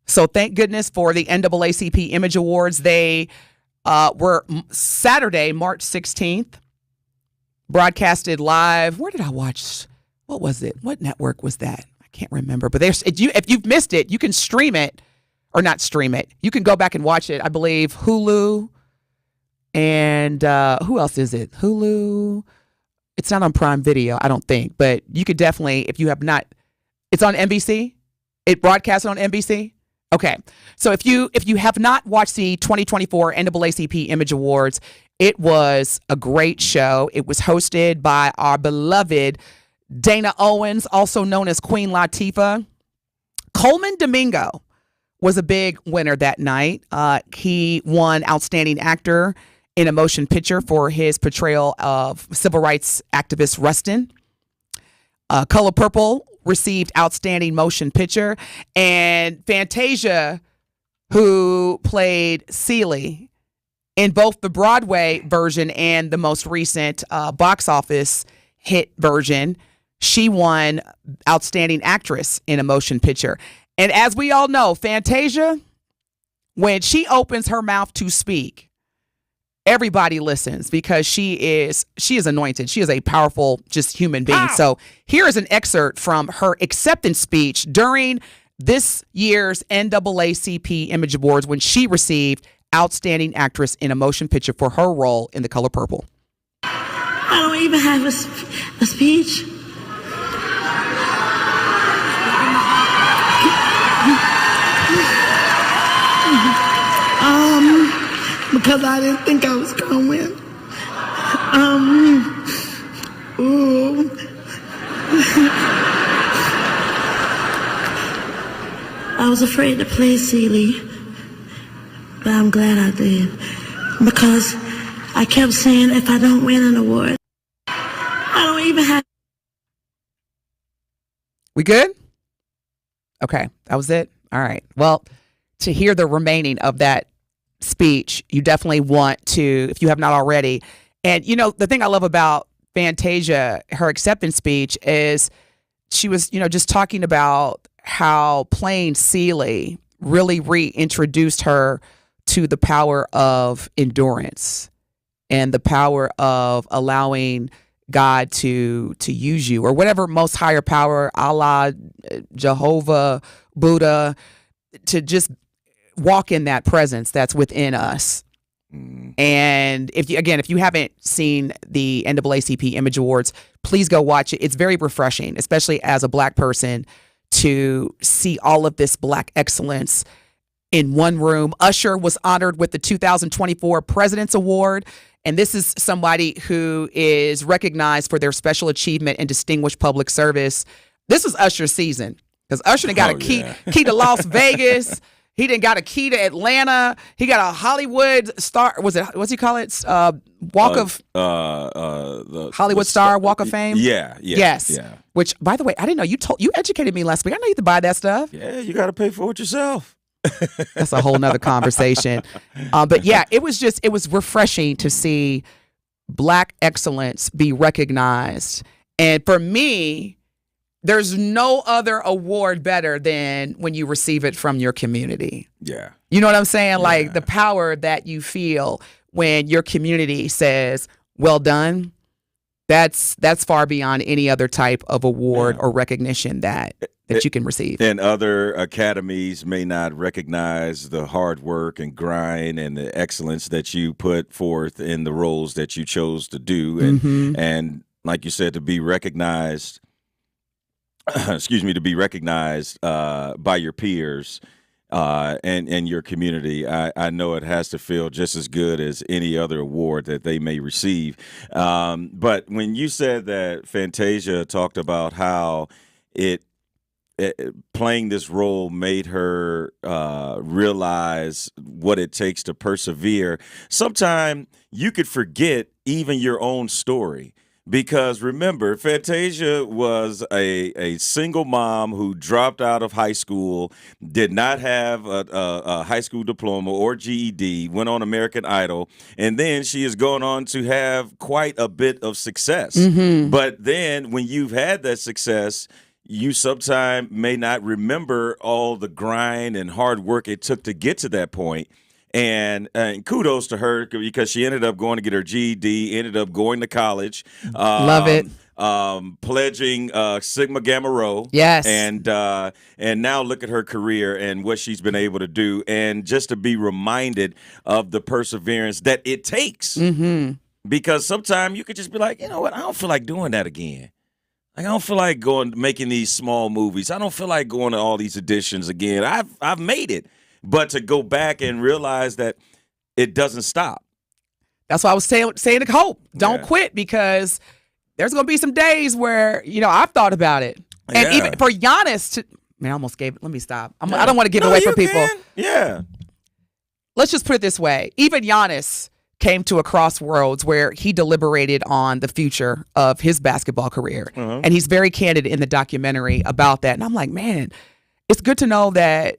Speaker 1: So thank goodness for the NAACP Image Awards. They were Saturday, March 16th, broadcasted live. Where did I watch? What was it? What network was that? I can't remember. But if you've missed it, you can stream it, or not stream it. You can go back and watch it. I believe Hulu. And who else is it? Hulu. It's not on Prime Video, I don't think. But you could definitely, if you have not, it's on NBC. It broadcasted on NBC. Okay. So if you have not watched the 2024 NAACP Image Awards, it was a great show. It was hosted by our beloved Dana Owens, also known as Queen Latifah. Coleman Domingo was a big winner that night. He won Outstanding Actor in a Motion Picture for his portrayal of civil rights activist Rustin. Color Purple received Outstanding Motion Picture. And Fantasia, who played Celie in both the Broadway version and the most recent box office hit version, she won Outstanding Actress in a Motion Picture. And as we all know, Fantasia, when she opens her mouth to speak, everybody listens because she is anointed. She is a powerful, just human being. So here is an excerpt from her acceptance speech during this year's NAACP Image Awards when she received Outstanding Actress in a Motion Picture for her role in The Color Purple.
Speaker 18: I don't even have a speech. Because I didn't think I was gonna win. I was afraid to play Celie, but I'm glad I did. Because I kept saying, if I don't win an award, I don't even have.
Speaker 1: We good? Okay, that was it. All right. Well, to hear the remaining of that speech, you definitely want to, if you have not already. And you know, the thing I love about Fantasia, her acceptance speech, is she was, just talking about how playing Celie really reintroduced her to the power of endurance and the power of allowing God to use you, or whatever most higher power, Allah, Jehovah, Buddha, to just walk in that presence that's within us. And if you haven't seen the NAACP Image Awards, please go watch it. It's very refreshing, especially as a Black person, to see all of this Black excellence in one room. Usher was honored with the 2024 President's Award. And this is somebody who is recognized for their special achievement and distinguished public service this was Usher's season because Usher done got a key to Las Vegas. He done got a key to Atlanta. He got a Hollywood star. What's he call it? Walk of
Speaker 5: the
Speaker 1: Hollywood Star Walk of Fame.
Speaker 5: Yes.
Speaker 1: Which, by the way, I didn't know. You educated me last week. I know you can buy that stuff.
Speaker 5: Yeah, you got to pay for it yourself.
Speaker 1: That's a whole nother conversation. But yeah, it was refreshing to see Black excellence be recognized. And for me, there's no other award better than when you receive it from your community.
Speaker 5: Yeah.
Speaker 1: You know what I'm saying? Like the power that you feel when your community says, well done. That's far beyond any other type of award or recognition that you can receive.
Speaker 5: And other academies may not recognize the hard work and grind and the excellence that you put forth in the roles that you chose to do. And like you said, to be recognized to be recognized by your peers and your community. I know it has to feel just as good as any other award that they may receive. But when you said that Fantasia talked about how playing this role made her realize what it takes to persevere, sometimes you could forget even your own story. Because remember, Fantasia was a single mom who dropped out of high school, did not have a high school diploma or GED, went on American Idol, and then she is going on to have quite a bit of success. But then when you've had that success, you sometimes may not remember all the grind and hard work it took to get to that point. And kudos to her because she ended up going to get her GED, ended up going to college.
Speaker 1: Love it.
Speaker 5: Pledging Sigma Gamma Rho.
Speaker 1: Yes.
Speaker 5: And now look at her career and what she's been able to do. And just to be reminded of the perseverance that it takes. Because sometimes you could just be like, you know what, I don't feel like doing that again. Like, I don't feel like making these small movies. I don't feel like going to all these auditions again. I've made it. But to go back and realize that it doesn't stop.
Speaker 1: That's why I was saying to Hope, don't quit, because there's going to be some days where, I've thought about it. And even for Giannis I almost gave it. Let me stop. I don't want to give away for people.
Speaker 5: Yeah.
Speaker 1: Let's just put it this way. Even Giannis came to a crossroads where he deliberated on the future of his basketball career. And he's very candid in the documentary about that. And I'm like, man, it's good to know that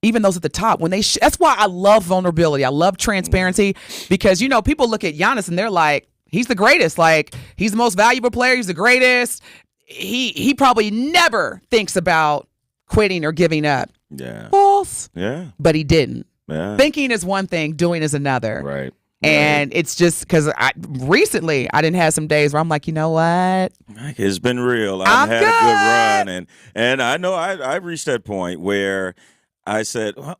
Speaker 1: even those at the top, when they that's why I love vulnerability. I love transparency because, people look at Giannis and they're like, he's the greatest. Like, he's the most valuable player. He's the greatest. He probably never thinks about quitting or giving up.
Speaker 5: Yeah.
Speaker 1: False.
Speaker 5: Yeah.
Speaker 1: But he didn't.
Speaker 5: Yeah.
Speaker 1: Thinking is one thing, doing is another.
Speaker 5: Right.
Speaker 1: And it's just because recently I didn't have some days where I'm like, you know what?
Speaker 5: It's been real. I've had a good run. And I know I reached that point where I said, well,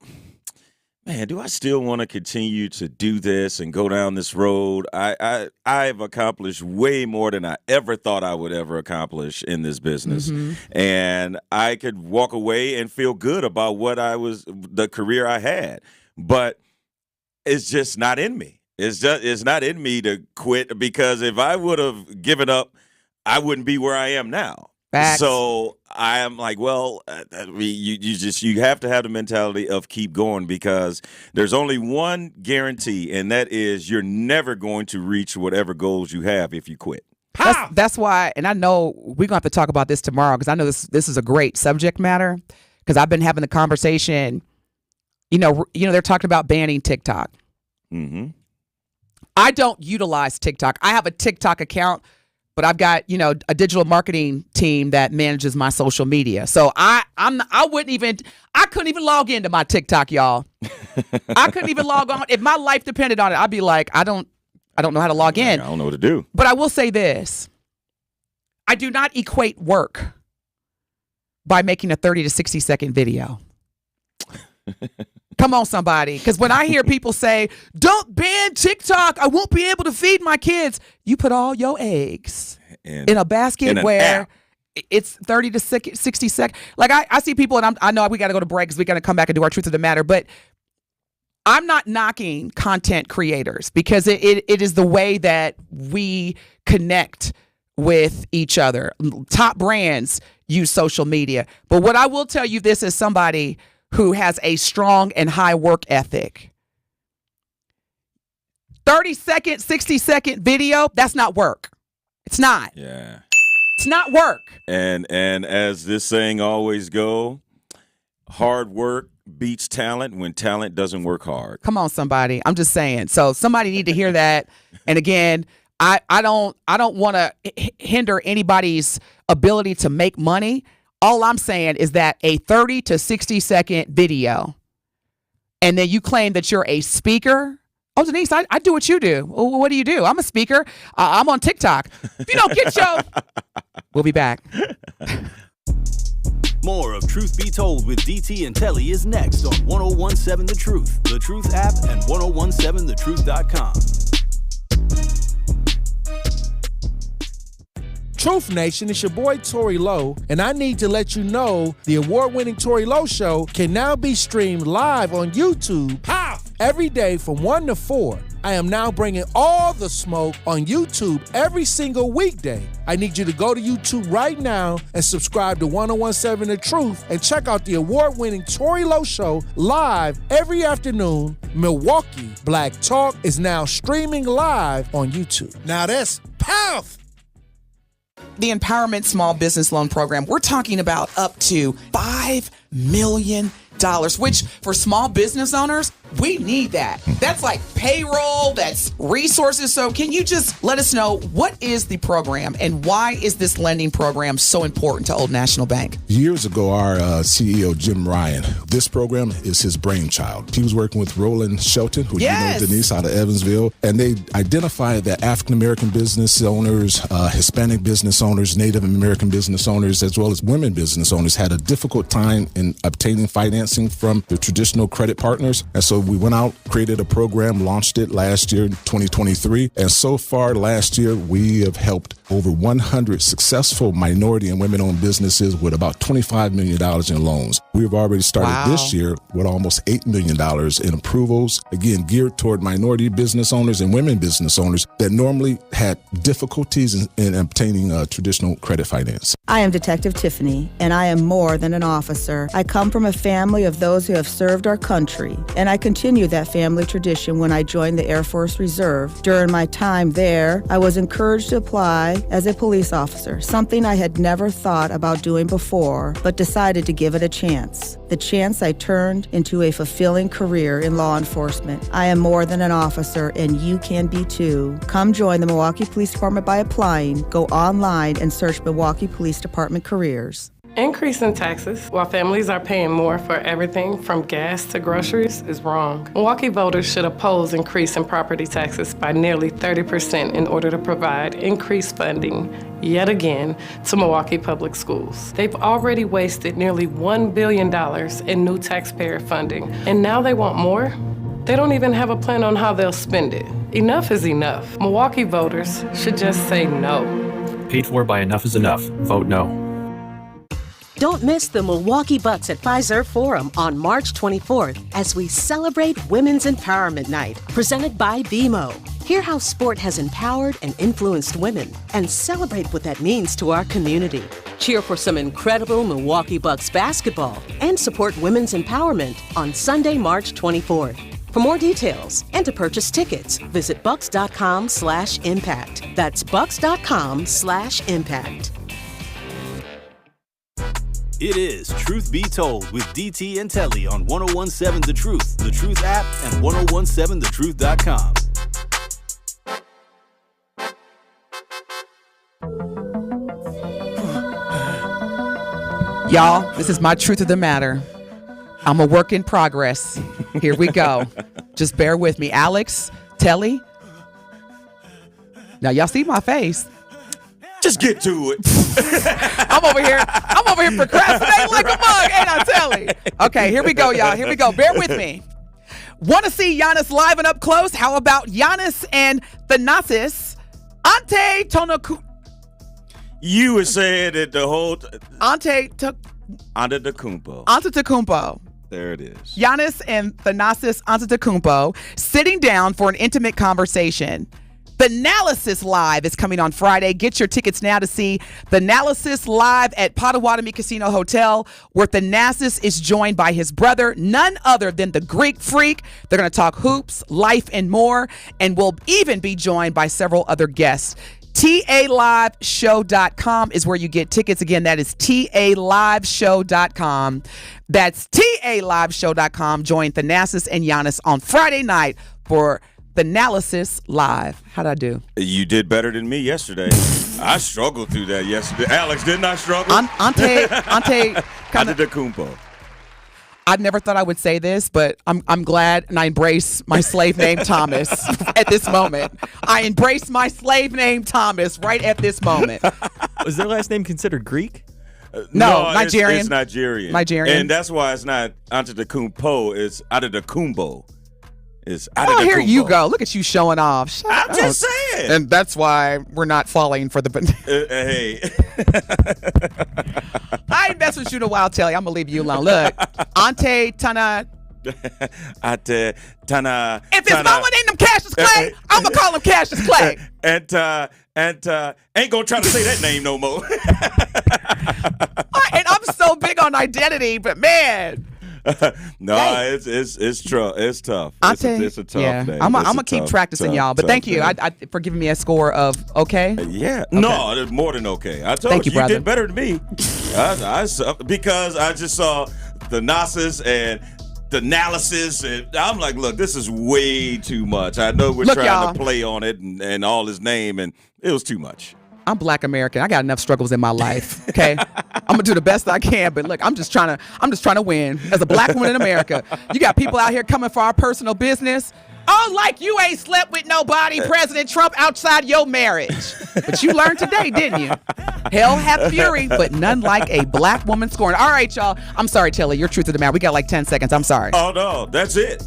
Speaker 5: man, do I still want to continue to do this and go down this road? I've accomplished way more than I ever thought I would ever accomplish in this business. And I could walk away and feel good about the career I had. But it's just not in me. It's not in me to quit, because if I would have given up, I wouldn't be where I am now.
Speaker 1: Facts.
Speaker 5: So I am like, well, you have to have the mentality of keep going, because there's only one guarantee, and that is you're never going to reach whatever goals you have if you quit.
Speaker 1: That's why, and I know we're going to have to talk about this tomorrow, because I know this is a great subject matter, because I've been having the conversation. They're talking about banning TikTok. I don't utilize TikTok. I have a TikTok account, but I've got, a digital marketing team that manages my social media. So I couldn't even log into my TikTok, y'all. I couldn't even log on. If my life depended on it, I'd be like, I don't know how to log in.
Speaker 5: I don't know what to do.
Speaker 1: But I will say this. I do not equate work by making a 30 to 60 second video. Come on, somebody. Because when I hear people say, don't ban TikTok, I won't be able to feed my kids. You put all your eggs in a basket where it's 30 to 60 seconds. Like, I see people, and I know we got to go to break because we got to come back and do our truth of the matter. But I'm not knocking content creators, because it is the way that we connect with each other. Top brands use social media. But what I will tell you this is somebody who has a strong and high work ethic. 30-second, 60-second video, that's not work. It's not.
Speaker 5: Yeah.
Speaker 1: It's not work.
Speaker 5: And as this saying always go, hard work beats talent when talent doesn't work hard.
Speaker 1: Come on, somebody. I'm just saying. So somebody need to hear that. And again, I don't want to hinder anybody's ability to make money. All I'm saying is that a 30 to 60-second video, and then you claim that you're a speaker. Oh, Denise, I do what you do. Well, what do you do? I'm a speaker. I'm on TikTok. If you don't get your... We'll be back.
Speaker 6: More of Truth Be Told with DT and Telly is next on 1017 The Truth, The Truth app, and 1017thetruth.com.
Speaker 9: Truth Nation, it's your boy Tory Lowe, and I need to let you know the award-winning Tory Lowe Show can now be streamed live on YouTube every day from 1 to 4. I am now bringing all the smoke on YouTube every single weekday. I need you to go to YouTube right now and subscribe to 1017 The Truth and check out the award-winning Tory Lowe Show live every afternoon. Milwaukee Black Talk is now streaming live on YouTube.
Speaker 12: Now that's powerful.
Speaker 1: The Empowerment Small Business Loan Program, we're talking about up to $5 million, which for small business owners, we need that. That's like payroll, that's resources. So can you just let us know, what is the program and why is this lending program so important to Old National Bank?
Speaker 19: Years ago, our CEO, Jim Ryan, this program is his brainchild. He was working with Roland Shelton, who you know, Denise, out of Evansville, and they identified that African-American business owners, Hispanic business owners, Native American business owners, as well as women business owners had a difficult time in obtaining financing from the traditional credit partners. And so we went out, created a program, launched it last year, 2023. And so far last year, we have helped over 100 successful minority and women-owned businesses with about $25 million in loans. We've already started this year with almost $8 million in approvals, again, geared toward minority business owners and women business owners that normally had difficulties in obtaining traditional credit finance.
Speaker 20: I am Detective Tiffany, and I am more than an officer. I come from a family of those who have served our country, and I continue that family tradition when I joined the Air Force Reserve. During my time there, I was encouraged to apply as a police officer, something I had never thought about doing before, but decided to give it a chance. The chance I turned into a fulfilling career in law enforcement. I am more than an officer, and you can be too. Come join the Milwaukee Police Department by applying. Go online and search Milwaukee Police Department careers.
Speaker 21: Increase in taxes while families are paying more for everything from gas to groceries is wrong. Milwaukee voters should oppose increase in property taxes by nearly 30% in order to provide increased funding, yet again, to Milwaukee Public Schools. They've already wasted nearly $1 billion in new taxpayer funding, and now they want more? They don't even have a plan on how they'll spend it. Enough is enough. Milwaukee voters should just say no.
Speaker 23: Paid for by Enough is Enough. Vote no.
Speaker 24: Don't miss the Milwaukee Bucks at Fiserv Forum on March 24th as we celebrate Women's Empowerment Night, presented by BMO. Hear how sport has empowered and influenced women and celebrate what that means to our community. Cheer for some incredible Milwaukee Bucks basketball and support women's empowerment on Sunday, March 24th. For more details and to purchase tickets, visit bucks.com/impact. That's bucks.com/impact.
Speaker 6: It is Truth Be Told with DT and Telly on 1017 The Truth, The Truth app, and 1017thetruth.com.
Speaker 1: Y'all, this is my truth of the matter. I'm a work in progress. Here we go. Just bear with me. Alex, Telly. Now, y'all see my face.
Speaker 5: Just get to it.
Speaker 1: I'm over here procrastinating like a mug, ain't I, Telly? Okay, here we go, y'all. Here we go. Bear with me. Want to see Giannis live and up close? How about Giannis and Thanasis Antetokounmpo?
Speaker 5: You were saying that the whole
Speaker 1: Antetokounmpo.
Speaker 5: There it is.
Speaker 1: Giannis and Thanasis Antetokounmpo sitting down for an intimate conversation. The Analysis Live is coming on Friday. Get your tickets now to see The Analysis Live at Potawatomi Casino Hotel, where Thanasis is joined by his brother, none other than the Greek Freak. They're going to talk hoops, life, and more, and will even be joined by several other guests. TALiveshow.com is where you get tickets. Again, that is TALiveshow.com. That's TALiveshow.com. Join Thanasis and Giannis on Friday night for The Analysis Live. How'd I do?
Speaker 5: You did better than me yesterday. I struggled through that yesterday. Alex, didn't I struggle?
Speaker 1: Ante
Speaker 5: Antetokounmpo.
Speaker 1: I never thought I would say this, but I'm glad, and I embrace my slave name Thomas at this moment. I embrace my slave name Thomas right at this moment.
Speaker 27: Was their last name considered Greek?
Speaker 1: No, Nigerian.
Speaker 5: It's Nigerian.
Speaker 1: Nigerian.
Speaker 5: And that's why it's not Antetokounmpo, it's Adetokounmpo.
Speaker 1: Oh, here you go. Look at you showing off.
Speaker 5: I'm just saying.
Speaker 1: And that's why we're not falling for the...
Speaker 5: Hey.
Speaker 1: I ain't mess with you in a while, Telly. I'm going to leave you alone. Look, Ante Tana...
Speaker 5: Ante Tana...
Speaker 1: If his mama named him Cassius Clay, I'm going to call him Cassius Clay.
Speaker 5: And ain't going to try to say that name no more.
Speaker 1: And I'm so big on identity, but man...
Speaker 5: No, hey. It's tough. It's tough. It's a tough name.
Speaker 1: I'm gonna keep practicing, y'all. But thank you for giving me a score of okay.
Speaker 5: Yeah,
Speaker 1: okay.
Speaker 5: No, it's more than okay. I told you did better than me. Because I just saw the Thanasis and the Analysis, and I'm like, look, this is way too much. I know we're trying to play on it and all his name, and it was too much.
Speaker 1: I'm Black American. I got enough struggles in my life. Okay, I'm gonna do the best I can. But look, I'm just trying to win as a Black woman in America. You got people out here coming for our personal business. Oh, like you ain't slept with nobody, President Trump, outside your marriage. But you learned today, didn't you? Hell hath fury, but none like a Black woman scorned. All right, y'all. I'm sorry, Telly. Your truth of the matter. We got like 10 seconds. I'm sorry.
Speaker 5: Oh no, that's it.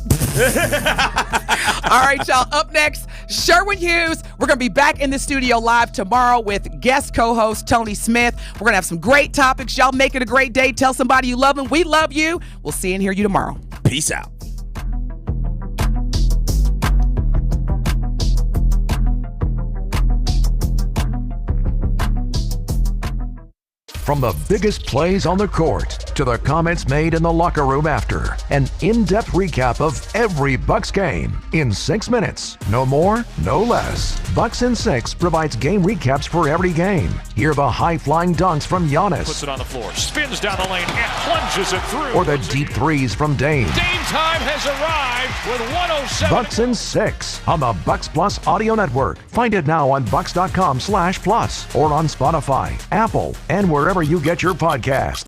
Speaker 1: All right, y'all. Up next, Sherwin Hughes. We're going to be back in the studio live tomorrow with guest co-host Tony Smith. We're going to have some great topics. Y'all make it a great day. Tell somebody you love them. We love you. We'll see and hear you tomorrow.
Speaker 5: Peace out.
Speaker 2: From the biggest plays on the court to the comments made in the locker room after, an in-depth recap of every Bucks game in 6 minutes. No more, no less. Bucks in 6 provides game recaps for every game. Hear the high-flying dunks from Giannis.
Speaker 3: Puts it on the floor, spins down the lane, and plunges it through.
Speaker 2: Or the deep threes from Dame.
Speaker 3: Dame time has arrived with 107.
Speaker 2: Bucks in 6 on the Bucks Plus Audio Network. Find it now on bucks.com/plus or on Spotify, Apple, and wherever you get your podcast.